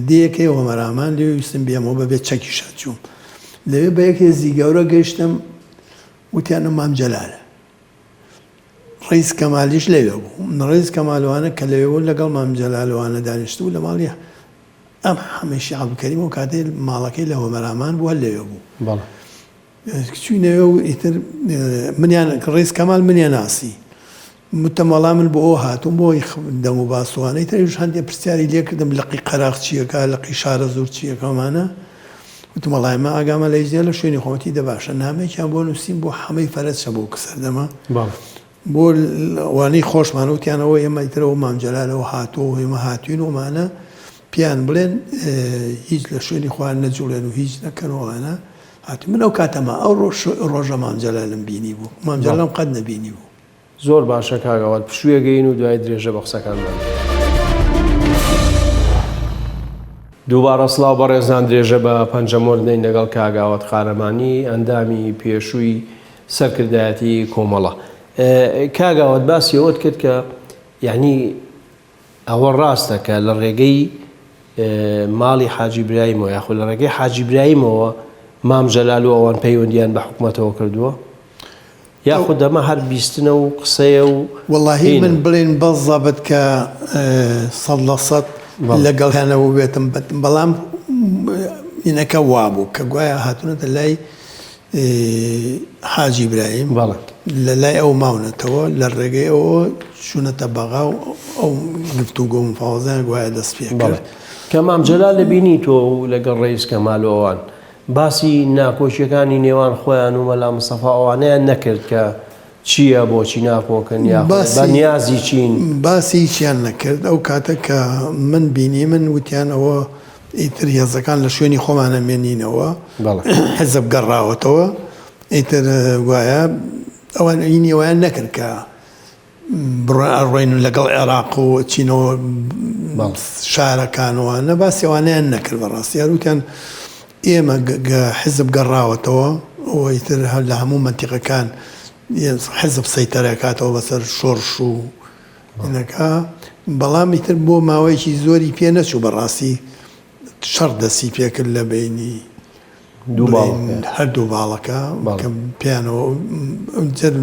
دیەکەی وەمەرامان لێ ویستم بێمەوە بەبێت چەکی شاچووم لەوێ بە یەک هێزی گەورە گەیشتم وتیانە مام جەلالە ڕیس کەمالیش لەوێ بوو ڕیس کەمالوانە کە لەوێ بوو لەگەڵ مام جەلالەوانە دانیشتبوو لە ماڵی ئەم هەمەشی عەبدولکەریم و کاتەی ماڵەکەی لە وەمەرامان بووە لەوێ بوو چوینەوێ و ئیتر منیان ڕیس کەمال منیان ناسی متەمەڵا من بۆ ئەو هاتووم بۆی دەم و باسوانەی تەریش هەندێک پرسیاری لێ کردم لەقی قەراغ چیەکە لەقی شارە زۆر چیەکەمانە وتم وەڵای مە ئاگامە لە هیچ لە شوێنی خۆمەتی دەباشە نامەیەکیان بۆ نووسیم بۆ هەمەی فەرەچە بۆ کەسەردەما بۆ وانەی خۆشمان وتیانەوە ئێمە ئیترەوە مام جەلالەوە هاتووە ئێمە هاتوین ومانە پیان بڵێن هیچ لە شوێنی خوان نەجوڵێن و هیچ نەکەنەوەوانە هاتوو من ئەو کاتەما ئەو ڕۆژە مام جەلالم بینی بوو مام جەلالم قەت نەبینی بوو زۆر باشە کاگاوات پشوویەگەین و دوای درێژە بە قسەکانمان دووبارە سڵاو بە ڕێزان درێژە بە پەنجەمۆر دەین لەگەڵ کاگاوات قارەمانی ئەندامی پێشووی سەرکردایەتی کۆمەڵە کاگاوات باسی ئەوت کرد کە یعنی ئەوە ڕاستە کە لە ڕێگەی ماڵی حاجی برایمەوە یاخود لە ڕێگەی حاجی برایمەوە مام جەلال و ئەوان پەیوەندیان بە حکوومەتەوە کردووە یاخود دەمە هەر بیستنە و قسەیە و وەڵاهی من بڵێن بەڵزابەت کە 100% لەگەڵیانەوە بێتم بەڵام ئینەکە وابوو کە گوایە هاتوونەتە لای حاجی برایم لە لای ئەو ماونەتەوە لە ڕێگەی ئەوە چوونەتە بەغا و ئەو گفتوگۆ و مفاوەزان گوایە دەست پێ کرد کە مام جەلال لەبینی تۆ لەگەڵ ڕێیس کەمالەوەوان باسی ناکۆچیەکانی نێوان خۆیان و مەلا مستەفا ئەوانەیان نەکرد کە چییە بۆچی ناکۆکن یا بە نیازی چین باسی چیان نەکرد ئەو کاتە کە من بینی من وتیانەوە ئیتر هێزەکان لە شوێنی خۆمانە مێنینەوە حیزب گەڕاوەتەوە ئیتر وایە ئەوان ئینیەوەیان نەکرد کە بڕۆین لەگەڵ عێراق و چینەوە شارەکانەوەوانە باسی ئەوانیان نەکرد بەڕاستی یاروتیان ئێمە حیزب گەڕاوەتەوە ئەوەیتر هەر لە هەموو مەنتیقەکان حیزب سەیتەرەکاتەوە بەسەر شۆڕش و ئینەکە بەڵام ئیتر بۆ ماوەیەکی زۆری پێ نەچوو بەڕاستی شەڕ دەستی پێکرد لە بینی هەردوو باڵەکە کە پیانەوە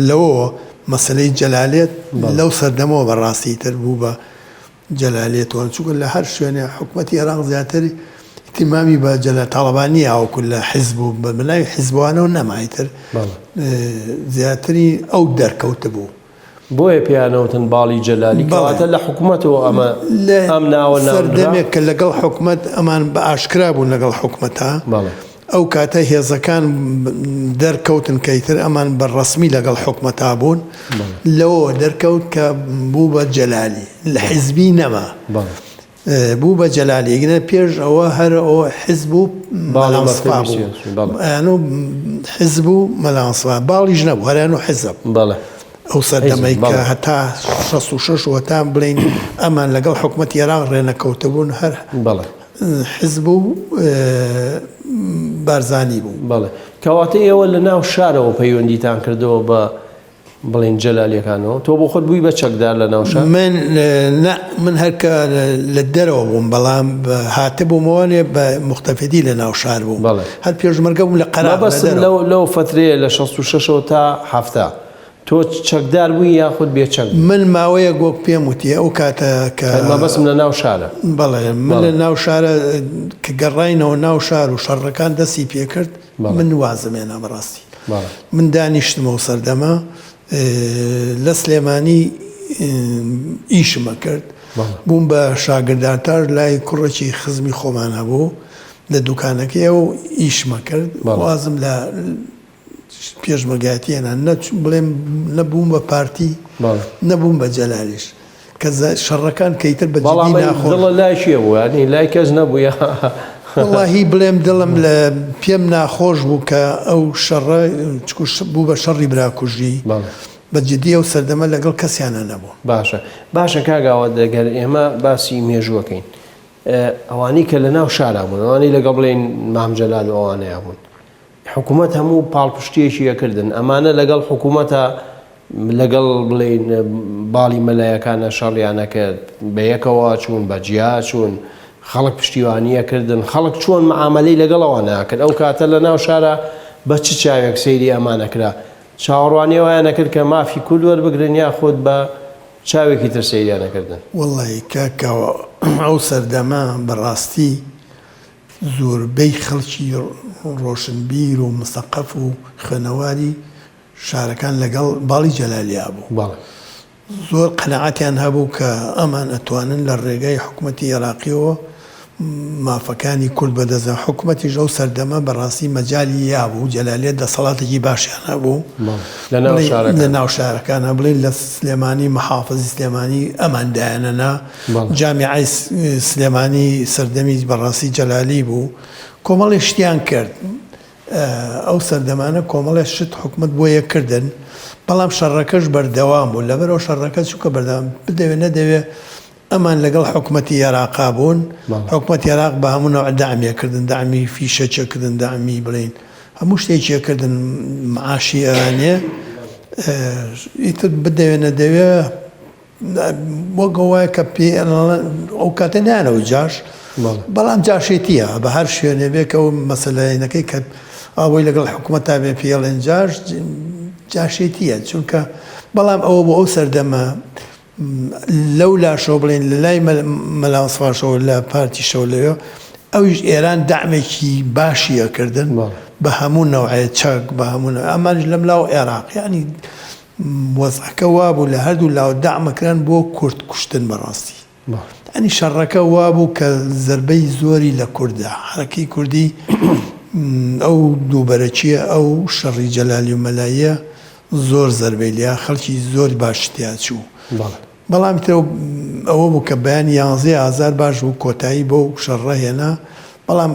لەوە مەسلەی جەلالێت لەو سەردەمەوە بەڕاستی تر بوو بە جەلالێتەوە چونکە لە هەر شوێنێ حکوومەتی عێراق زیاتر اهتمامی بە طالبانی ئەو لە حیزب و بەلای حیزبوانەوە نەمایتر زیاتری ئەو دەرکەوتە بوو. بۆیە پیانەوتن باڵی جەلالی کەواتە لە حکوومەتەوە ئەم ناوە سەردەمێک کە لەگەڵ حکوومەت ئەمان بە ئاشکرا بوون لەگەڵ حکوومەتە ئەو کاتە هێزەکان دەرکەوتن کەیتر ئەمان بەڕەسمی لەگەڵ حکوومەتا بوون لەوە دەرکەوت کە بوو بە جەلالی لە حیزبی نەما بوو بە جەلالیگنە پێش ئەوە هەر ئەوە حیزب و مەلانسپا بوو حیزب و مەلانسپا باڵیش نەبوو هەریان و حیزب ئەو سەردەمەی کە هەتا 66 هەتا بڵین ئەمان لەگەڵ حکوومەتی عێراق ڕێنەکەوتە بوون هەر حیزب و بارزانی بوو. بەڵێ کەواتە ئێوە لە ناو شارەوە پەیوەندیتان کردەوە بە بڵین جەلالیەکانەوە تۆ بۆ خۆت بووی بە چەکدار لە ناو شار؟ من هەرکە لە دەرەوە بووم بەڵام هاتە بوومەوەێ بە مختەفیدی لە ناو شار بوو هەر پێشمەرگە بووم لە قەرار لەو فترەیە لە 66 تا هەفتە تۆ چەکدار بووی یاخود بێچەک؟ من ماوەیە گۆک پێم وتی ئەو کاتە کە مەبەستم لە ناو شارە. بەڵێ من لە ناو شارە کە گەڕاینەوە ناو شار و شەڕەکان دەستی پێکرد من وازمێنە بەڕاستی من دانیشتمەوە سەردەما لە سلێمانی ئیشمە کرد بووم بە شاگرداتار لای کوڕێکی خزمی خۆمان هەبوو لە دوکانەکەی و ئیشمە کرد وازم لە پێشمەرگایەتیانە بڵێم نەبووم بە پارتی نەبووم بە جەلالیش کە شەڕەکان کەیتر بە جدی ناخۆ لای چیە بوو ینی لای کەس نەبووە واللهی بڵێم دڵم لە پێم ناخۆش بوو کە ئەو شەڕە بوو بە شەڕی براکوژی بە جدی ئەو سەردەمە لەگەڵ کەسیانە نەبوو. باشە کاگاوە دەگەر ئێمە باسی مێژوەکەین ئەوانی کە لە ناو شارا بوون ئەوانی لەگەڵ بڵێن مام جەلال و ئەوانەیە بوون حکوومەت هەموو پاڵپشتیەکیەکردن ئەمانە لەگەڵ حکوومەتە لەگەڵ بڵێن باڵی مەلایەکانە شەڕیانەکرد بە یەکەوە چوون بە جیا چوون خەڵک پشتیوانیەکردن خەڵک چۆن معاملەی لەگەڵەوە ناکرد ئەو کاتە لە ناو شارە بە چ چاوێک سەیری ئەمانەکرا چاوەڕوانیەوەیان نەکرد کە مافی کورد وەربگرن یاخود بە چاوێکی تر سەیریانەکردن. وەڵی کاکەوە ئەو سەردەما بەڕاستی زۆربەی خەڵکی ڕۆشنبیر و مستەقەف و خوێنەواری شارەکان لەگەڵ باڵی جەلالیا بوو زۆر قەنەعەتیان هەبوو کە ئەمان ئەتوانن لە ڕێگای حکوومەتی عێراقیەوە مافەکانی کورد بەدەستە حکوومەتیش ئەو سەردەمە بەڕاستی مەجای یابوو جەلالێت دەسەڵاتێکی باشیان هەبوو لە ناو شارەکانە بڵێن لە سلێمانی مەحافەزی سلێمانی ئەماندایانەنا جامیعای سلێمانی سەردەمی بەڕاستی جەلالی بوو کۆمەڵی شتیان کرد ئەو سەردەمانە کۆمەڵی شت حکوومەت بۆ یەکردن بەڵام شەڕەکەش بەردەوام بوو لەبەرەوە شەڕەکە چووکە بەردەوام بدەوێت نەدەوێت ئەمان لەگەڵ حکوومەتی عێراقا بوون حکوومەتی عێراق بە هەموو نەوع داعمیەکردن داعمی فیشەچەکردن داعمی بڵین هەموو شتێکیەکردن معاشی ئەوانێ ئیتر بدەوێت نەدەوێت وەگەوایە کە پێ ئەو کاتە نیانەوە جاش بەڵام جاشێتیە بە هەر شوێنێ بێکە و مەسەلەیەنەکەی کە ئەوەی لەگەڵ حکوومەتا بێ پێڵێن جاش جاشێتیە چونکە بەڵام ئەوە بۆ ئەو سەردەمە لەو لاشەوە بڵێن لە لای مەلاسفاشەوە لە پارتیشەوە لەوێ ئەویش ئێران دامێکی باشیەکردن بە هەموو نەوعێ چەک بە هەموو ئەمانش لەم لاو عێراق ینی وەزعەکە وابوو لە هەردوو لاو دامەکران بۆ کورد کوشتن بەڕاستی ئەنی شەڕەکە وابوو کە زەربەی زۆری لە کووردە حرەکەی کوردی ئەو دووبەرەچیە ئەو شەڕی جەلالی و مەلایە زۆر زەربەی لیا خەڵکی زۆر باشتیا چوو بەڵام ئەوە بوو کە بەیان 11 ئازار باش بوو کۆتایی بۆ شەڕە هێنا بەڵام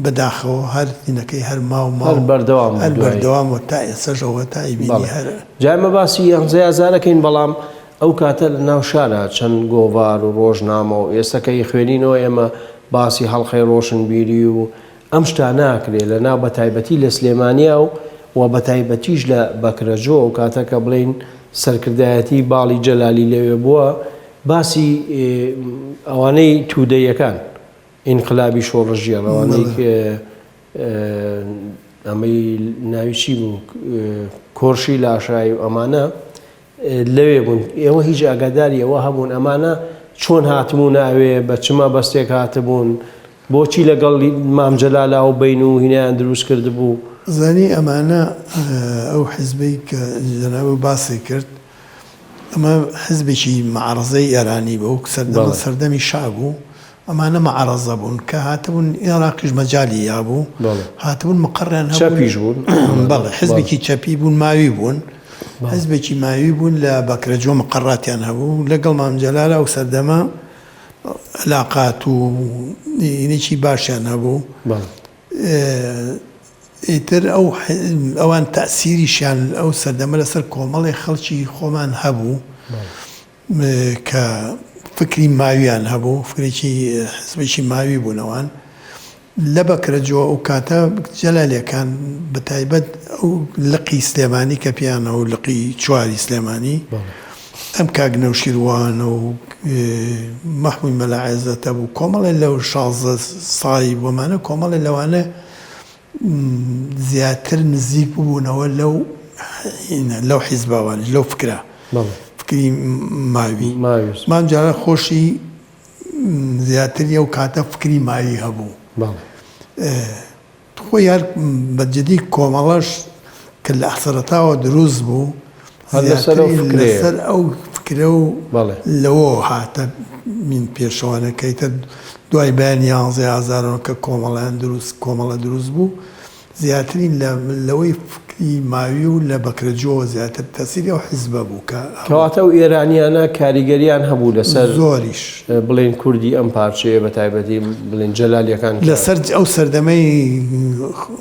بەداخەوە هەر دینەکەی هەر ماو هەر بەردەوام تا ئێسەژەوە تا ئیبینی هەر جایمە باسی 11 ئازارەکەین بەڵام ئەو کاتە لە ناو شارە چەند گۆڤار و ڕۆژنامە و ئێستەکەی خوێنینەوە ئێمە باسی هەڵخەی ڕۆشنبیری و ئەم شتا ناکرێت لە ناو بەتایبەتی لە سلێمانیا و بەتایبەتیش لە بەکرەجۆ و کاتەکە بڵین سەرکردایەتی باڵی جەلالی لەوێ بووە باسی ئەوانەی تودەیەکان ئینقلابی شۆڕژیە ئەوانەی ئەمەی ناوی چی بوو کۆرشی لاشایی و ئەمانە لەوێ بوون ئێوە هیچ ئاگاداری ئەوە هەبوون ئەمانە چۆن هاتبوو ناوێ بە چما بەستێک هاتبوون بۆچی لەگەڵ مام جەلالە و بین و هینیان دروست کرد بوو زانی ئەمانە ئەو حیزبەی کە جەناب باسی کرد ئەمە حزبێکی معارەزەی ئێرانی بوو سەردەمی شا بوو ئەمانە معارەزە بوون کە هاتبوون عێراقیش مەجالی یابوو هاتبوون مقڕیان چەپیش بوون بەڵێ حزبێکی چەپی بوون ماوی بوون حزبێکی ماوی بوون لە بەکرەجۆ مقڕاتیان هەبوو لەگەڵ مام جەلالە و سەردەما علاقات و نێکی باشیان هەبوو ئیتر ئەوان تەسیریشیان ئەو سەردەمە لەسەر کۆمەڵی خەڵکی خۆمان هەبوو کە فکری ماویان هەبوو فکرێکی حزبێکی ماوی بوونەوەن لە بەکرەجۆ ئەو کاتە جەلالەکان بە تایبەت ئەو لقی سلێمانی کە پیانە و لقی چواری سلێمانی ئەم کاگنەوشیروانە و مەحموود مەلاعێزەتە بوو کۆمەڵێ لەو 16 ساڵی بۆمانە کۆمەڵێ لەوانە زیاتر نزیک بوونەوە لەو حیزباوان لەو فکرە فکری ماوی مام جارە خۆشی زیاتری ئەو کاتە فکری ماوی هەبوو خۆی هەر بەجددی کۆمەڵەش کە لە ئەسەرەتاوە دروست بوو لەسەر ئەو فکرە و لەوە هاتە من پێشەوانەکەیتە دوای بەیان 11 ئازارەوە کە کۆمەڵە دروست بوو زیاترین لەوەی فکری ماوی و لە بەکرەجۆ زیاتر تەسیری ئەو حیزبە بوو کەواتە و ئێرانیانە کاریگەریان هەبوو لەسەر زۆریش بڵێن کوردی ئەم پارچەیە بە تایبەتی بڵێن جەلالیەکان لەسەر ئەو سەردەمەی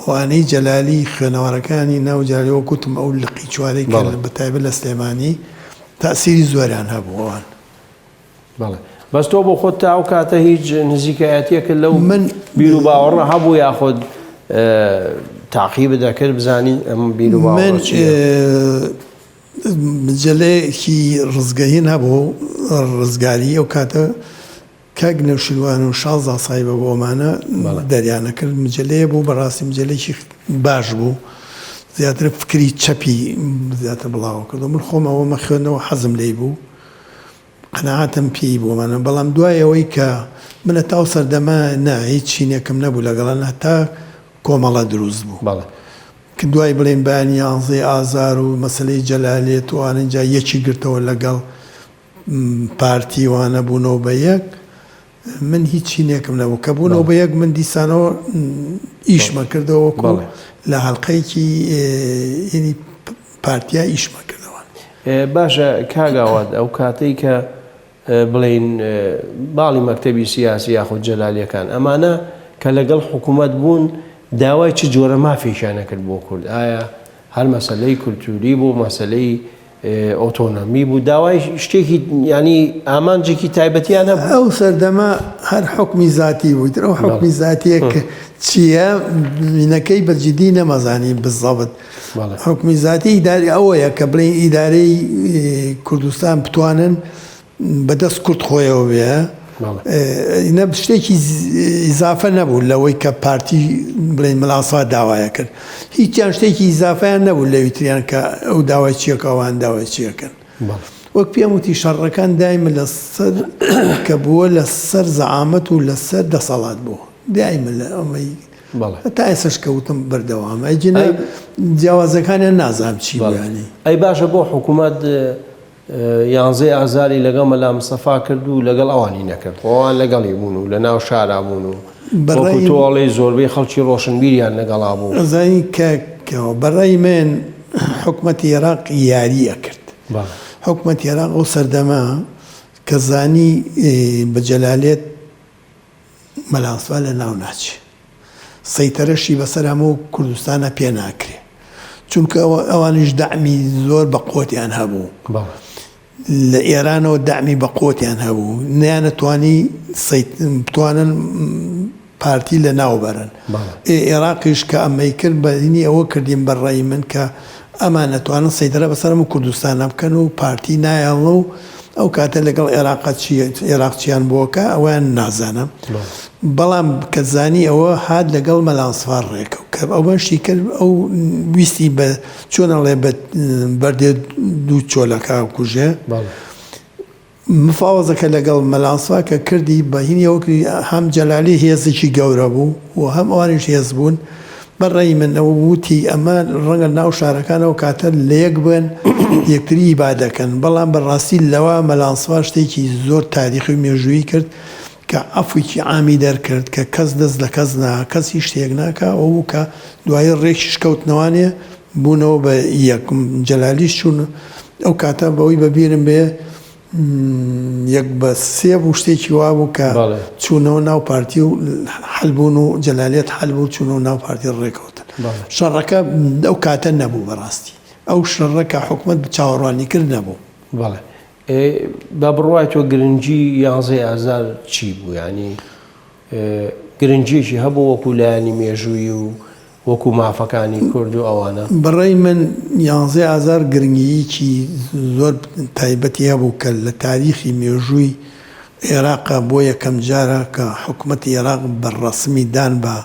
وانەی جەلالی خوێنەوەرەکانی ناو جەلالیەوە کوتم ئەو لقی چوارەی کە بە تایبەت لە سلێمانی تەسیری زۆریان هەبوو ئەوان بەڵێ بەس تۆ بۆ خۆت تا ئەو کاتە هیچ نزیکایەتیەکە لەو من بیر و باوەڕە هەبوو یاخۆت تاقیبت دەکرد بزانی ئەم بیر و باوەڕ چییە؟ جەلەیەکی ڕزگەهین هەبوو ڕزگاری ئەو کاتە کاک نەوشیروان و 16 سای بە بۆمانە دەریانەکرد مجلەیە بوو بەڕاستی مجلەیەکی باش بوو زیاتر فکری چەپی زیاتر بڵاو کردو من خۆم ئەوەمە خوێندنەوە حەزم لێی بوو قەناعەتم پێی بوومانە بەڵام دوایەوەی کە منە تاو سەردەما هیچ چینێکم نەبوو لەگەڵان هەتا کۆمەڵە دروست بوو کە دوای بڵێن بەیان 11 ئازار و مەسلەی جەلالێت و ئانجا یەکی گرتەوە لەگەڵ پارتی وانە بوونەوە بە یەک من هیچ چینێکم نەبوو کە بوونەوە بە یەک من دیسانەوە ئیشمە کردەوە لە هەڵقەیەکی ینی پارتیا ئیشمە کردەوە باشە کاگاوات ئەو کاتەی کە بڵێن باڵی مەکتەبی سیاسی یاخود جەلالیەکان ئەمانە کە لەگەڵ حکوومەت بوون داوای چ جۆرە مافێکیان نەکرد بۆ کورد ئایا هەر مەسەلەی کولتوری بوو مەسەلەی ئۆتۆنۆمی بوو داوای شتێکی ینی ئامانجێکی تایبەتیان هەبوو ئەو سەردەما هەر حکمی زاتی بوو ئەو حکمی زاتیە کە چییە مینەکەی بەجددی نەمەزانی بزەبت حکمی زاتی ئیداری ئەوەیە کە بڵێن ئیدارەی کوردستان بتوانن بەدەست کورد خۆیەوە بێ نە شتێکی ئیزافە نەبوو لەوەی کە پارتی بڵێن مەلاسا داوایە کرد هیچیان شتێکی ئیزافیان نەبوو لە ویتریان کە ئەو داوای چیەکەوان داوای چیەکەن وەک پێم وتی شەڕەکان دایمە لەسەر کە بووە لەسەر زەعامەت و لەسەر دەسەڵات بوو دایمە لە ئەمەی تا ئێسش کەوتم بەردەوامە جنە جیاوازەکانیان نازانم چی بیانی ئەی باشە بۆ حکوومەت 11 ئازاری لەگەڵ مەلا مستەفا کرد و لەگەڵ ئەوانی نەکرد ئەوان لەگەڵی بوون و لە ناو شارا بوون و تۆڵی زۆربەی خەڵکی ڕۆشنبیریان لەگەڵا بوو ئەزانی کەەوە بەڕای من حکوومەتی عێراق یاریە کرد حکوومەتی عێراق ئەو سەردەما کە زانی بە جەلالێت مەلاسفا لە ناو ناچێ سەیتەرەشی بەسەر هەموو کوردستانە پێ ناکرێ چونکە ئەوانش دەعمی زۆر بە قۆتیان هەبوو لە ئێرانەوە دەعمی بە قۆتیان هەبوو نیانەتوانی بتوانن پارتی لە ناوبەرن عێراقیش کە ئەمەی کرد بەدینی ئەوە کردیم بەڕێی من کە ئەمان نەتوانن سەیتەرە بەسەرم و کوردستانە بکەن و پارتی نایڵە و ئەو کاتە لەگەڵ عێراقچیان بووەکە ئەویان نازانم بەڵام کە زانی ئەوە هات لەگەڵ مەلاسفار ڕێکە کە ئەو بەشی کرد ئەو ویستی بە چۆنەڵێ بە بەردێ دوو چۆلەکە کوژێ مفاوزەکە لەگەڵ مەلانسوا کە کردی بەهینی وەکری هەم جەلالی هێزێکی گەورە بوو و هەم ئەوانیش هێز بوون بەڕێی من ئەوە وتی ئەمە ڕەنگە ناو شارەکانەوە کاتە لە یەک بن یەکتری ئیبادەکەن بەڵام بەڕاستی لەوە مەلانسوا شتێکی زۆر تاریخی و مێژووی کرد کە ئەفویکی عامی دەرکرد کە کەس دەست لە کەس کەسی شتێک ناکە ئەو کە دوای ڕێکی شکەوتنەوانێ بوونەوە بە یەکم جەلالیش چوون ئەو کاتە بەوەی بەبیرم بێ یەک بە سێ بوو شتێکی وا بوو کە چوونەوە ناو پارتی و هەلبوون و جەلالیەت هەلبوو چوونەوە ناو پارتی ڕێکەوتن شەڕەکە ئەو کاتە نەبوو بەڕاستی ئەو شەڕەکە حکومەت چاوەڕوانی کرد نەبوو بەڵێ با بڕوای تۆ گرنگی 11 ئازار چی بوو ینی گرنگیەکی هەبوو وەکو لایانی مێژووی و وەکو مافەکانی کورد و ئەوانە بەڕێی من 11 ئازار گرنگییکی زۆر تایبەتی هەبوو کە لە تاریخی مێژووی عێراقا بۆ یەکەم جارە کە حکوومەتی عێراق بەڕەسمی دان بە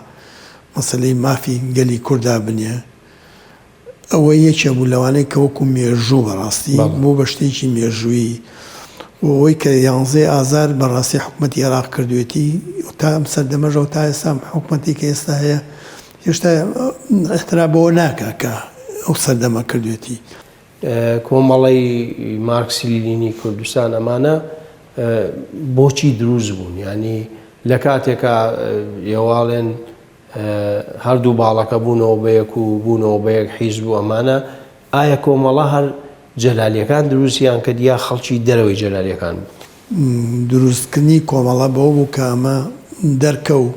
مەسەلەی مافی گەلی کووردا بنێ ئەوە یەکێ بوو لەوانەیە کە وەکو مێژوو بەڕاستی بۆ بە شتێکی مێژووی ئەوەی کە 11 ئازار بەڕاستی حکوومەتی عێراق کردوێتی تا ئەم سەردەمەژە و تا ئێستا حکوومەتی کە ئێستا هەیە هێشتا احترا بەوە ناکە کە ئەو سەردەمە کردوێتی کۆمەڵی مارکسی لینی کوردستان ئەمانە بۆچی دروست بوون ینی لە کاتێکە یێواڵێن هەردوو باڵەکە بوونەوە بەیەک و بوونەوە بەیەک حیزب بوو ئەمانە ئایا کۆمەڵە هەر جەلالیەکان دروستیان کە یا خەڵکی دەرەوەی جەلالیەکان بوو دروستکردنی کۆمەڵە بەوە بوو کە ئەمە دەرکە و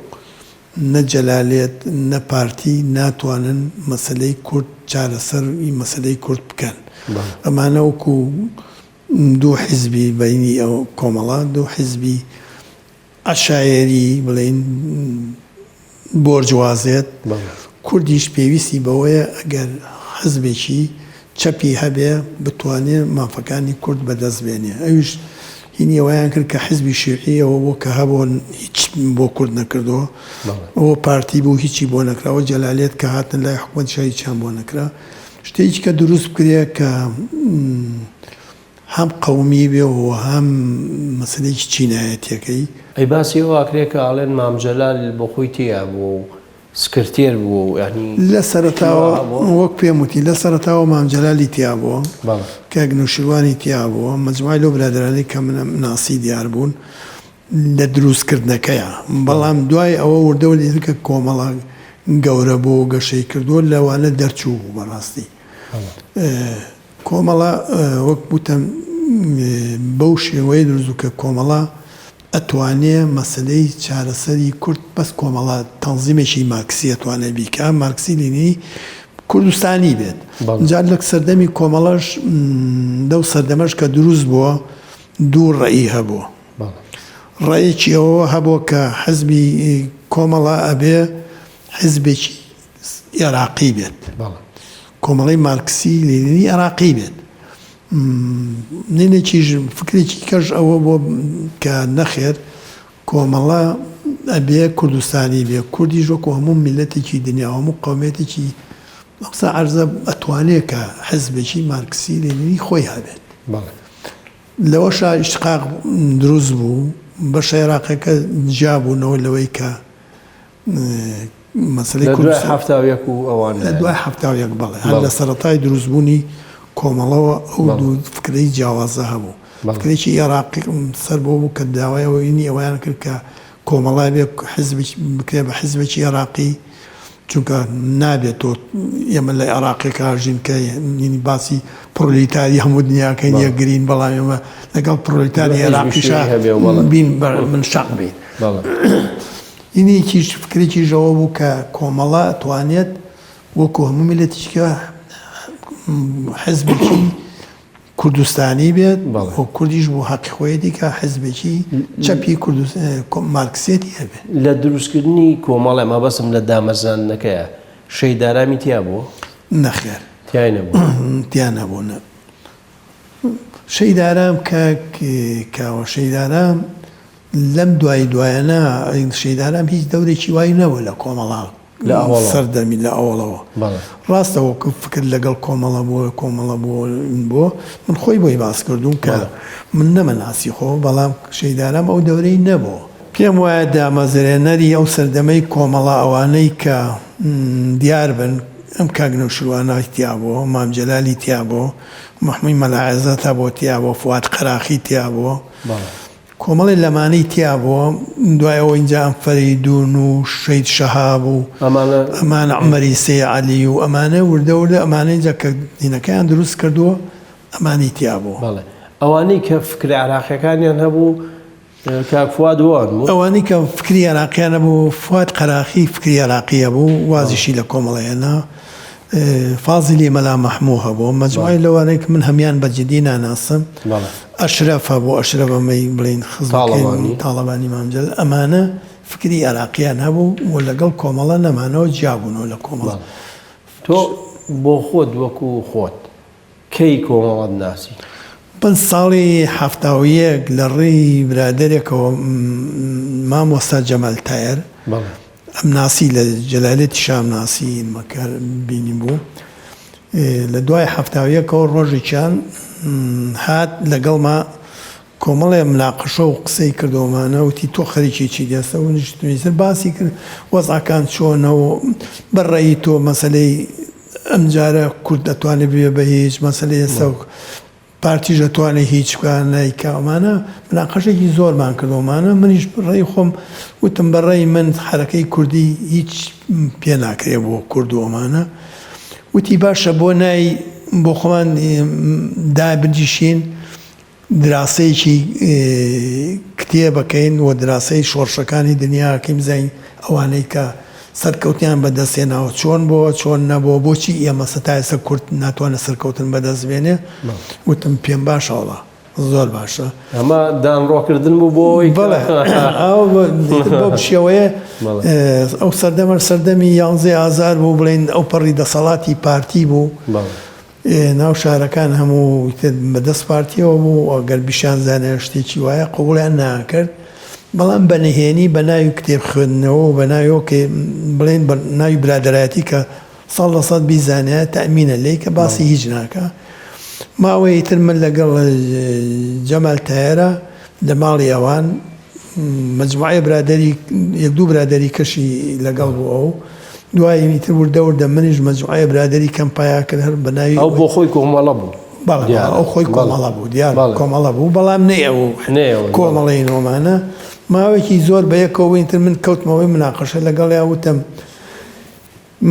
نە جەلالێت نە پارتی ناتوانن مەسلەی کورد چارەسەر مەسلەی کورد بکەن ئەمانە وەکو دوو حیزبی بەینی ئەو کۆمەڵە دوو حیزبی عەشایەری بڵێن بۆرجوازێت کوردیش پێویستی بەوەیە ئەگەر حزبێکی چەپی هەبێ بتوانێت مافەکانی کورد بەدەست بێنێ ئەویش هینی ئەوەیان کرد کە حزبی شیوعیەوە بۆ کە هەبوو هیچ بۆ کورد نەکردەوە ئەوە پارتی بوو هیچی بۆ نەکراوە جەلالێت کە هاتن لای حکومەت هیچیان بۆ نەکرا شتێکی کە دروست بکرێ کە هەم قەومی بێ و هەم مەسلەیەکی چینایەتیەکەی ئەی باسی ئەوە ئاکرێ کە ئاڵێن مام جەلال بۆ خۆی تیا بوو سکرتێر بوو ینی لە سەرەتاوە وەک پێم وتی لە سەرەتاوە مام جەلالی تیا بووە کە نووشیروانی تیا بووە مەجموعی لەو برادرانی کە منە ناسی دیار بوون لە دروستکردنەکەیە بەڵام دوای ئەوە وردەوە دیکە کۆمەڵە گەورە بۆ گەشەی کردووە لەوانە دەرچوو بوو بەڕاستی کۆمەڵە وەک بوتم بەو شێوەیە دروست کە کۆمەڵە ئەتوانێ مەسلەی چارەسەری کورد بەس کۆمەڵە تەنزیمێکی مارکسی ئەتوانێ بیکە مارکسی لینی کوردستانی بێت جا لە سەردەمی کۆمەڵەش دەو سەردەمەش کە دروست بووە دوو ڕێی هەبووە ڕێیەکی ئەوە هەبووە کە حزبی کۆمەڵە ئەبێ حزبێکی عێراقی بێت کۆمەڵی مارکسی لینی عێراقی بێت نینێکیش فکرێکی کەش ئەوە بۆ کە نەخێر کۆمەڵە ئەبێ کوردستانی بێ کوردیش وەکو هەموو میلەتێکی دنیا هەموو قەومێتێکی ئەقسا عەرزە ئەتوانێت کە حزبێکی مارکسی لێنینی خۆی هەبێت لەوەشا ئیشتقاق دروست بوو بەشە عێراقیەکە جیابوونەوە لەوەی کە مەسەلەی کوردستان هەفتاویەک و ئەوان لە دوای هەفتاویەک بەڵێ هەر لە سەرەتای دروستبوونی کۆمەڵەوە ئەو دوو فکرەی جیاوازە هەبوو فکرێکی عێراقی سەر بۆ بوو کە داوایەوەینی ئەویان کرد کە کۆمەڵای بێ بکرێ بە حیزبێکی عێراقی چونکە نابێت تۆ ئێمە لە عێراقیەکە هاژین کە ینی باسی پرۆلیتاری هەموو دنیاکەین یەکگرین بەڵام ئێمە لەگەڵ پرۆلیتاری عێراقیشا بین من شەق بین اینێکیش فکرێکی ژەوە بوو کە کۆمەڵە ئەتوانێت وەکو هەموو میلەتیشکە حزبێکی کوردستانی بێت و کوردیش بۆ حەقی خۆیەتی کە حزبێکی چەپی مارکسێتی هەبێت لە دروستکردنی کۆمەڵە ئەمە بەسم لە دامەزانەکەیە شەیدارامی تیا بووە نەخێر تیای نەبوو تیان نەبوو شەیدارام کاوە شەیدارام لەم دوایانە شەیدارام هیچ دەورێکی وای نەبوو لە کۆمەڵا لە ئەوڵەوە. سەردەمی لە ئەوڵەوە بەڵێ. ڕاستەوە فکر لەگەڵ کۆمەڵە بۆ من خۆی بۆی باس کردوم کە من نەمەناسی خۆ بەڵام شەیدارم ئەو دەورەی نەبوو پێم وایە دامەزرێنەری ئەو سەردەمەی کۆمەڵە ئەوانەی کە دیار بن ئەم کاگنە و شروانای تیابەوە مام جەلالی تیابەوە محموی مەلاعزە تا بۆ تیابەوە فواد قەراخی تیابەوە کۆمەڵی لەمانەی تیابەوە دوایەوە اینجا ئەم فەریدون و شەید شەهاب و ئەمانە عومەری سێ عەلی و ئەمانە وردە ئەمانەی جا کە دینەکەیان دروست کردووە ئەمانی تیابەوە ئەوانەی کە فکری عراقیەکانیان هەبوو کاک فواد وان بوو ئەوانەی کە فکری عراقیان هەبوو فواد قەراخی فکری عراقیە بوو وازیشی لە کۆمەڵەیەنە فازلی مەلا مەحموو هەبوو مەجموعی لەوانەیە کە من هەمیان بەجددی ناناسم ئەشرەف هەبوو ئەشرەفەمەی بڵین خزمەکەی تاڵەبانی مامجل ئەمانە فکری عراقیان هەبوو و لەگەڵ کۆمەڵە نەمانەوە جیابوونەوە لە کۆمەڵ تۆ بۆ خۆت وەکو خۆت کەی کۆمەڵەت ناسی من ساڵی 1970 لە ڕێی برادێکەوە مامۆستا جەمال تایر ئەم ناسی لە جەلالێتی شام ناسی مەکار بینی بوو لە دوای 1970ەوە ڕۆژێکیان هات لەگەڵما کۆمەڵێ مناقەشە و قسەی کردومانە وتی تۆ خەریکی چی دەستە و نیشتر باسی کرد وەزعەکان چۆنەوە بەڕێی تۆ مەسەلەی ئەمجارە کورد دەتوانێت بێ بە هیچ مەسەلەی ئێستا پارتیش دەتوانێت هیچ بکانای کاومانە مناقەشێکی زۆرمان کردومانە منیش ڕێی خۆم وتم بەڕێی من حرەکەی کوردی هیچ پێ ناکرێ بۆ کوردووەمانە وتی باشە بۆ نای بۆ خۆمان دابنجیشین دراسەیەکی کتێبەکەین و دراسەی شۆڕشەکانی دنیاکەیم زین ئەوانەی کە سەرکەوتیان بەدەستێناوە چۆن بۆ چۆن نەبووە بۆچی ئێمە سەتایسە کورد ناتوانە سەرکەوتن بەدەستبێنێ وتم پێم باشەوەڵە زۆر باشە ئەمە دانڕۆکردن بوو بۆی بەڵێ بۆ شێوەیە ئەو سەردەمی 11 ئازار بوو بڵێن ئەو پەڕی دەسەڵاتی پارتی بوو ناو شارەکان هەموو بەدەست پارتیەوە بوو ئەگەر بیشان زانە شتێکی وایە قوڵیان ناکرد بەڵام بەنهێنی بە ناوی کتێب خوێندنەوە و بە ناویۆکێ بڵێن بە ناوی برادەرایەتی کە 100% بیزانە تەمینە لێ کە باسی هیچ ناکە ماوەی تر من لەگەڵ جەمال تایرە لە ماڵی ئەوان مەجموعەیە برادەری یەک دوو برادەری کەشی لەگەڵ بوو ئەو دوایی تر وردە منیش مەجموعەیە برادەری کەمپایا کرد هەر بە ناوی ئەو بۆ خۆی کۆمەڵە بوو ئەو خۆی کۆمەڵە بوو دیار کۆمەڵە بوو بەڵام نەیەوە کۆمەڵی نۆمانە ماوەیەکی زۆر بە یەکەوەینتر من کەوتمەوەی مناقەشە لەگەڵ یاوتم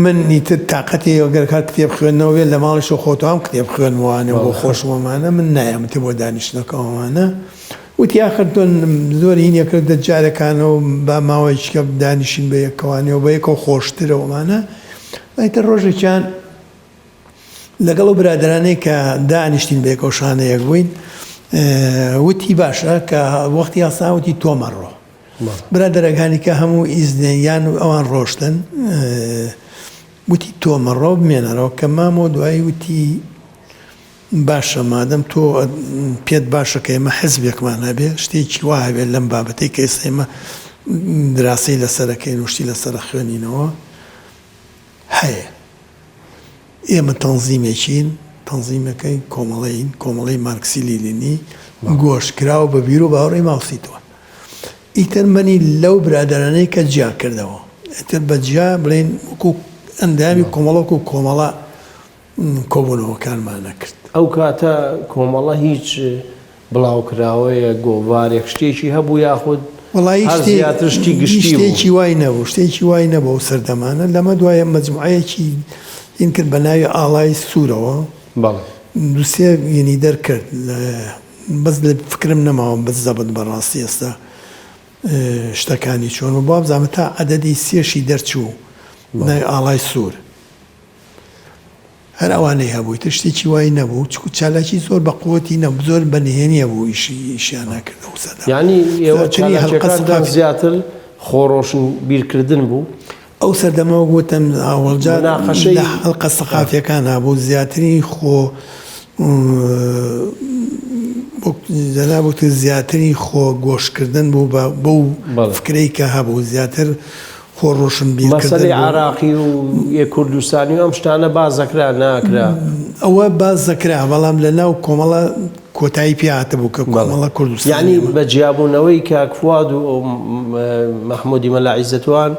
من نیتر تااقەتی ئەگەر کار کتێب خوێندنەوە لە ماڵیشە خۆتوام کتێب خوێنوانە بۆ خۆشمەمانە من نایەمتی بۆ دانیشتەکەمانە وتی ئاخرتۆن زۆر هینەکرد جارەکانەوە با ماوەیەکە دانیشین بە یەکەوانەوە بە یەکەوە خۆشترەوەمانە ئەیتر ڕۆژێکیان لەگەڵ و برادرانەی کە دانیشتین بە یەکەوە شانەیەک بووین وتی باشە کە وەختی یاساوتی تۆمەڕۆ برادەرەکانی کە هەموو ئیزنیان و ئەوان ڕۆشتن وتی تۆمەڕۆ بمێنەرەوە کە مامۆ دوایی وتی باشە مادەم تۆ پێت باشە کە ئێمە حزبێکمان هەبێ شتێکی وابێت لەم بابەتەی کە ئێستا ئێمە دراسی لەسەرەکەین وشتی لەسەر خوێنینەوە هەیە ئێمە تەنزیمێکین تەنزیمەکەی کۆمەڵەی مارکسی لینی گۆشتکراوە بە بیر و باوەڕێی ماوسیتەوە ئیتر منی لەو برادرانەی کە جیا کردەوە ئیتر بە جیا بڵێن وەکو ئەندامی کۆمەڵە و کۆمەڵە کۆبوونەوەکانمان نەکرد ئەو کاتە کۆمەڵە هیچ بڵاوکراوەیە گۆڤارێک شتێکی هەبوو یاخود زیاتر شتی گشتی شتێکی وای نەبوو شتێکی وای نەبوو سەردەمانە لەمە دوایە مەجموعەیەکی این کرد بە ناوی ئاڵای سوورەوە دووسێ یعنی دەرکرد بەس لە فکرم نەماوە بەس زەبت بەڕاستی ئێستا شتەکانی چۆن و بۆ بزانمە تا عەدەدی سێشی دەرچوو ناوی ئاڵای سوور هەر ئەوانەی هەبووی تر شتێکی وای نەبوو چکو چالاکی زۆر بە قووەتی نەبوو زۆر بەنهێنیە بوو ئیشیان نەکردە و سەدا یعنی ئێوە چالاکیەکان زیاتر خۆڕۆشن بیرکردن بوو ئەو سەردەمەوە گوتم ئاوەڵجار لە هەڵقە سەقافیەکان هەبوو زیاتری خۆ جەنابووتە زیاتری خۆ گۆشتکردن بوو بەو فکرەی کە هەبوو زیاتر خۆڕۆشن مەسەلەی عراقی و یە کوردستانی و ئەم شتانە باز دەکرا ناکرا ئەوە باز دەکرا بەڵام لە ناو کۆمەڵە کۆتایی پێهاتە بوو کە کۆمەڵە کوردستان یعنی بە جیابوونەوەی کاک فواد و مەحموودی مەلا عیزەتوان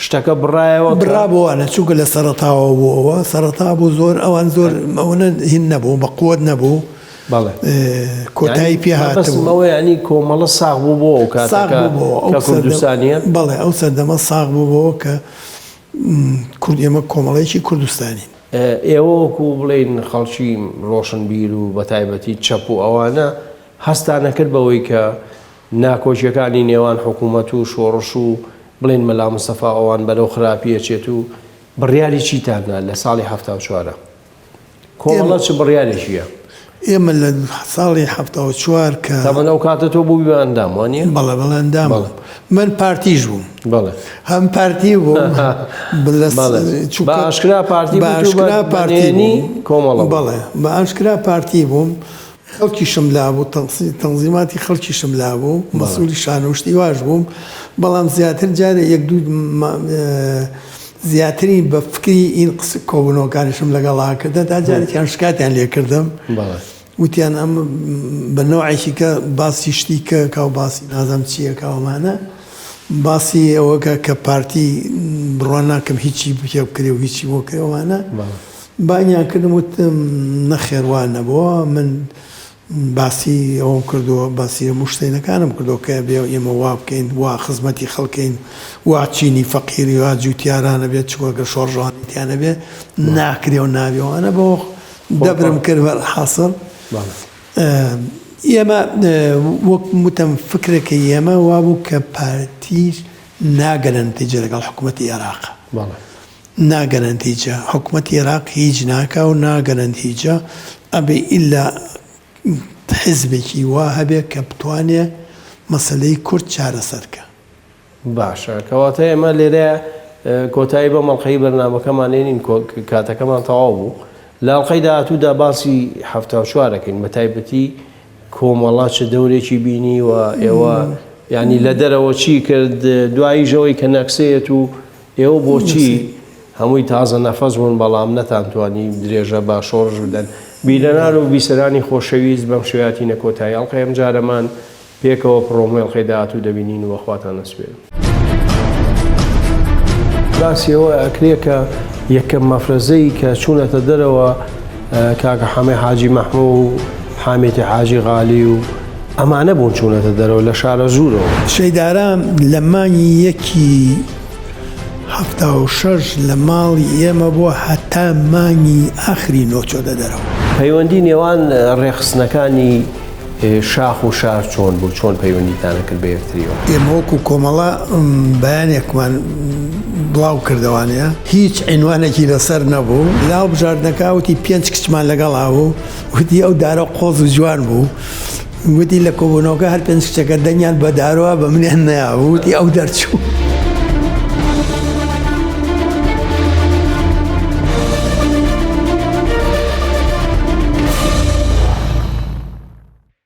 شتەکە بڕایەوە بڕابووانە چووکە لە سەرەتاوە بوو ئەوە سەرەتا بوو زۆر ئەوان زۆر ئەوەنە هین نەبوو بە قوت نەبوو کۆتایی پێهاتەوە ینی کۆمەڵە ساغ بوو بۆ و کاتەکە کوردستانیە بەڵێ ئەو سەردەمە ساغ بوو کە ئێمە کۆمەڵەیەکی کوردستانی ئێوە وەکو بڵێن خەڵکی ڕۆشنبیر و بە تایبەتی چەپ و ئەوانە هەستانە کرد بەوەی کە ناکۆچیەکانی نێوان حکوومەت و شۆڕش و بڵێن مەلا مستەفا ئەوان بەرەو خراپیەچێت و بڕیاری چیتانە لە ساڵی 1970 کۆمەڵە چ بڕیارێکیە ئێمە لە ساڵی 1970 کە تەمەەن ئەو کاتە تۆ بووی بە ئەندام وانە بەڵێ بەڵێ ئەندام من پارتیش بووم بەڵێ هەم پارتی بووم بە ئاشکرا پارتی کۆمەڵە بەڵێ بە ئاشکرا پارتی بووم خەڵکی شملا بوو تەنزیماتی خەڵکی شملا بوو مەسئولی شانۆشتی واش بووم بەڵام زیاتر جارە یەک دوو زیاتری بە فکری این کۆبوونەوەکانیشم لەگەڵا کردە تا جارێکیان شکاتیان لێ کردم وتیان ئەم بە نەوعێکی کە باسی شتی کە و باسی نازەم چییە کاوەمانە باسی ئەوەکە کە پارتی بڕوان ناکەم هیچی پێ بکرێ و هیچی بۆ کرێوانە بانیان کردم وتم نەخێوان نەبووە من باسی ئەوم کردووە باسی مشتینەکانم کردو کە بێ ئێمە وا بکەین وا خزمەتی خەڵکەین وا چینی فەقیری وا جوتیارانە بێت چوەگە شۆڕژوانیتیانە بێ ناکرێ و ناویێوانە بۆ دەبرم کرد بە حاصل ئێمە وەک وتم فکرەکە ئێمە وا بوو کە پارتیش ناگەنەنتیجە لەگەڵ حکوومەتی عێراق ناگەنەنتیجە حکوومەتی عێراق هیچ ناکە و ناگەنەنتیجە ئەبێ ئیلا حزبێکی وا هەبێ کە بتوانێ مەسەلەی کورد چارەسەرکە باشە کەواتە ئێمە لێرە کۆتایی بە مەڵقەی بەرنامەکەمان لێنین کاتەکەمان تەواو بوو لاڵقەی داهاتوودا باسی 1970 بە تایبەتی کۆمەڵا چه دەورێکی بینی و ئێوە ینی لە دەرەوە چی کرد دوایی ژەوەی کە نەکسێت و ئێوە بۆچی هەمووی تازە نەفەس بوون بەڵام نەتانتوانی درێژە با شۆڕژ بدەن بیرەنار و بیسەرانی خۆشەویست بەم شێواتی نەکۆتایی ئەڵقەی ئەم جارەمان پێکەوە پرۆمۆڵقەی داهاتوو دەبینین و بەخواتان نەسپێن باسیەوە ئەکرێ کە یەکەم مەفرەزەی کە چوونەتە دەرەوە کاکە حەمەی حاجی مەحموود و حامێتی حاجی غالی و ئەمانە بوون چوونەتە دەرەوە لە شارە ژوورەوە شەیداران لە مانگی یەکی 76 لە ماڵی ئێمە بووە هەتا مانگی ئاخری نۆچۆدە دەرەوە پەیوەندی نێوان ڕێخستنەکانی شاخ و شار چۆن بوو چۆن پەیوەندیتانە کرد بە یەکتریەوە ئێمە وەکو کۆمەڵە بەیانێکمان بڵاو کردوانەیە هیچ عینوانێکی لەسەر نەبوو لاو بژاردنەکەوتی 5 کچمان لەگەڵا بوو وتی ئەو دارە قۆز و جوان بوو وتی لە کۆبوونەوەکە هەر 5 کچەکە دەنیان بە دارەوە بە منیان نەیاوە وتی ئەو دەرچوو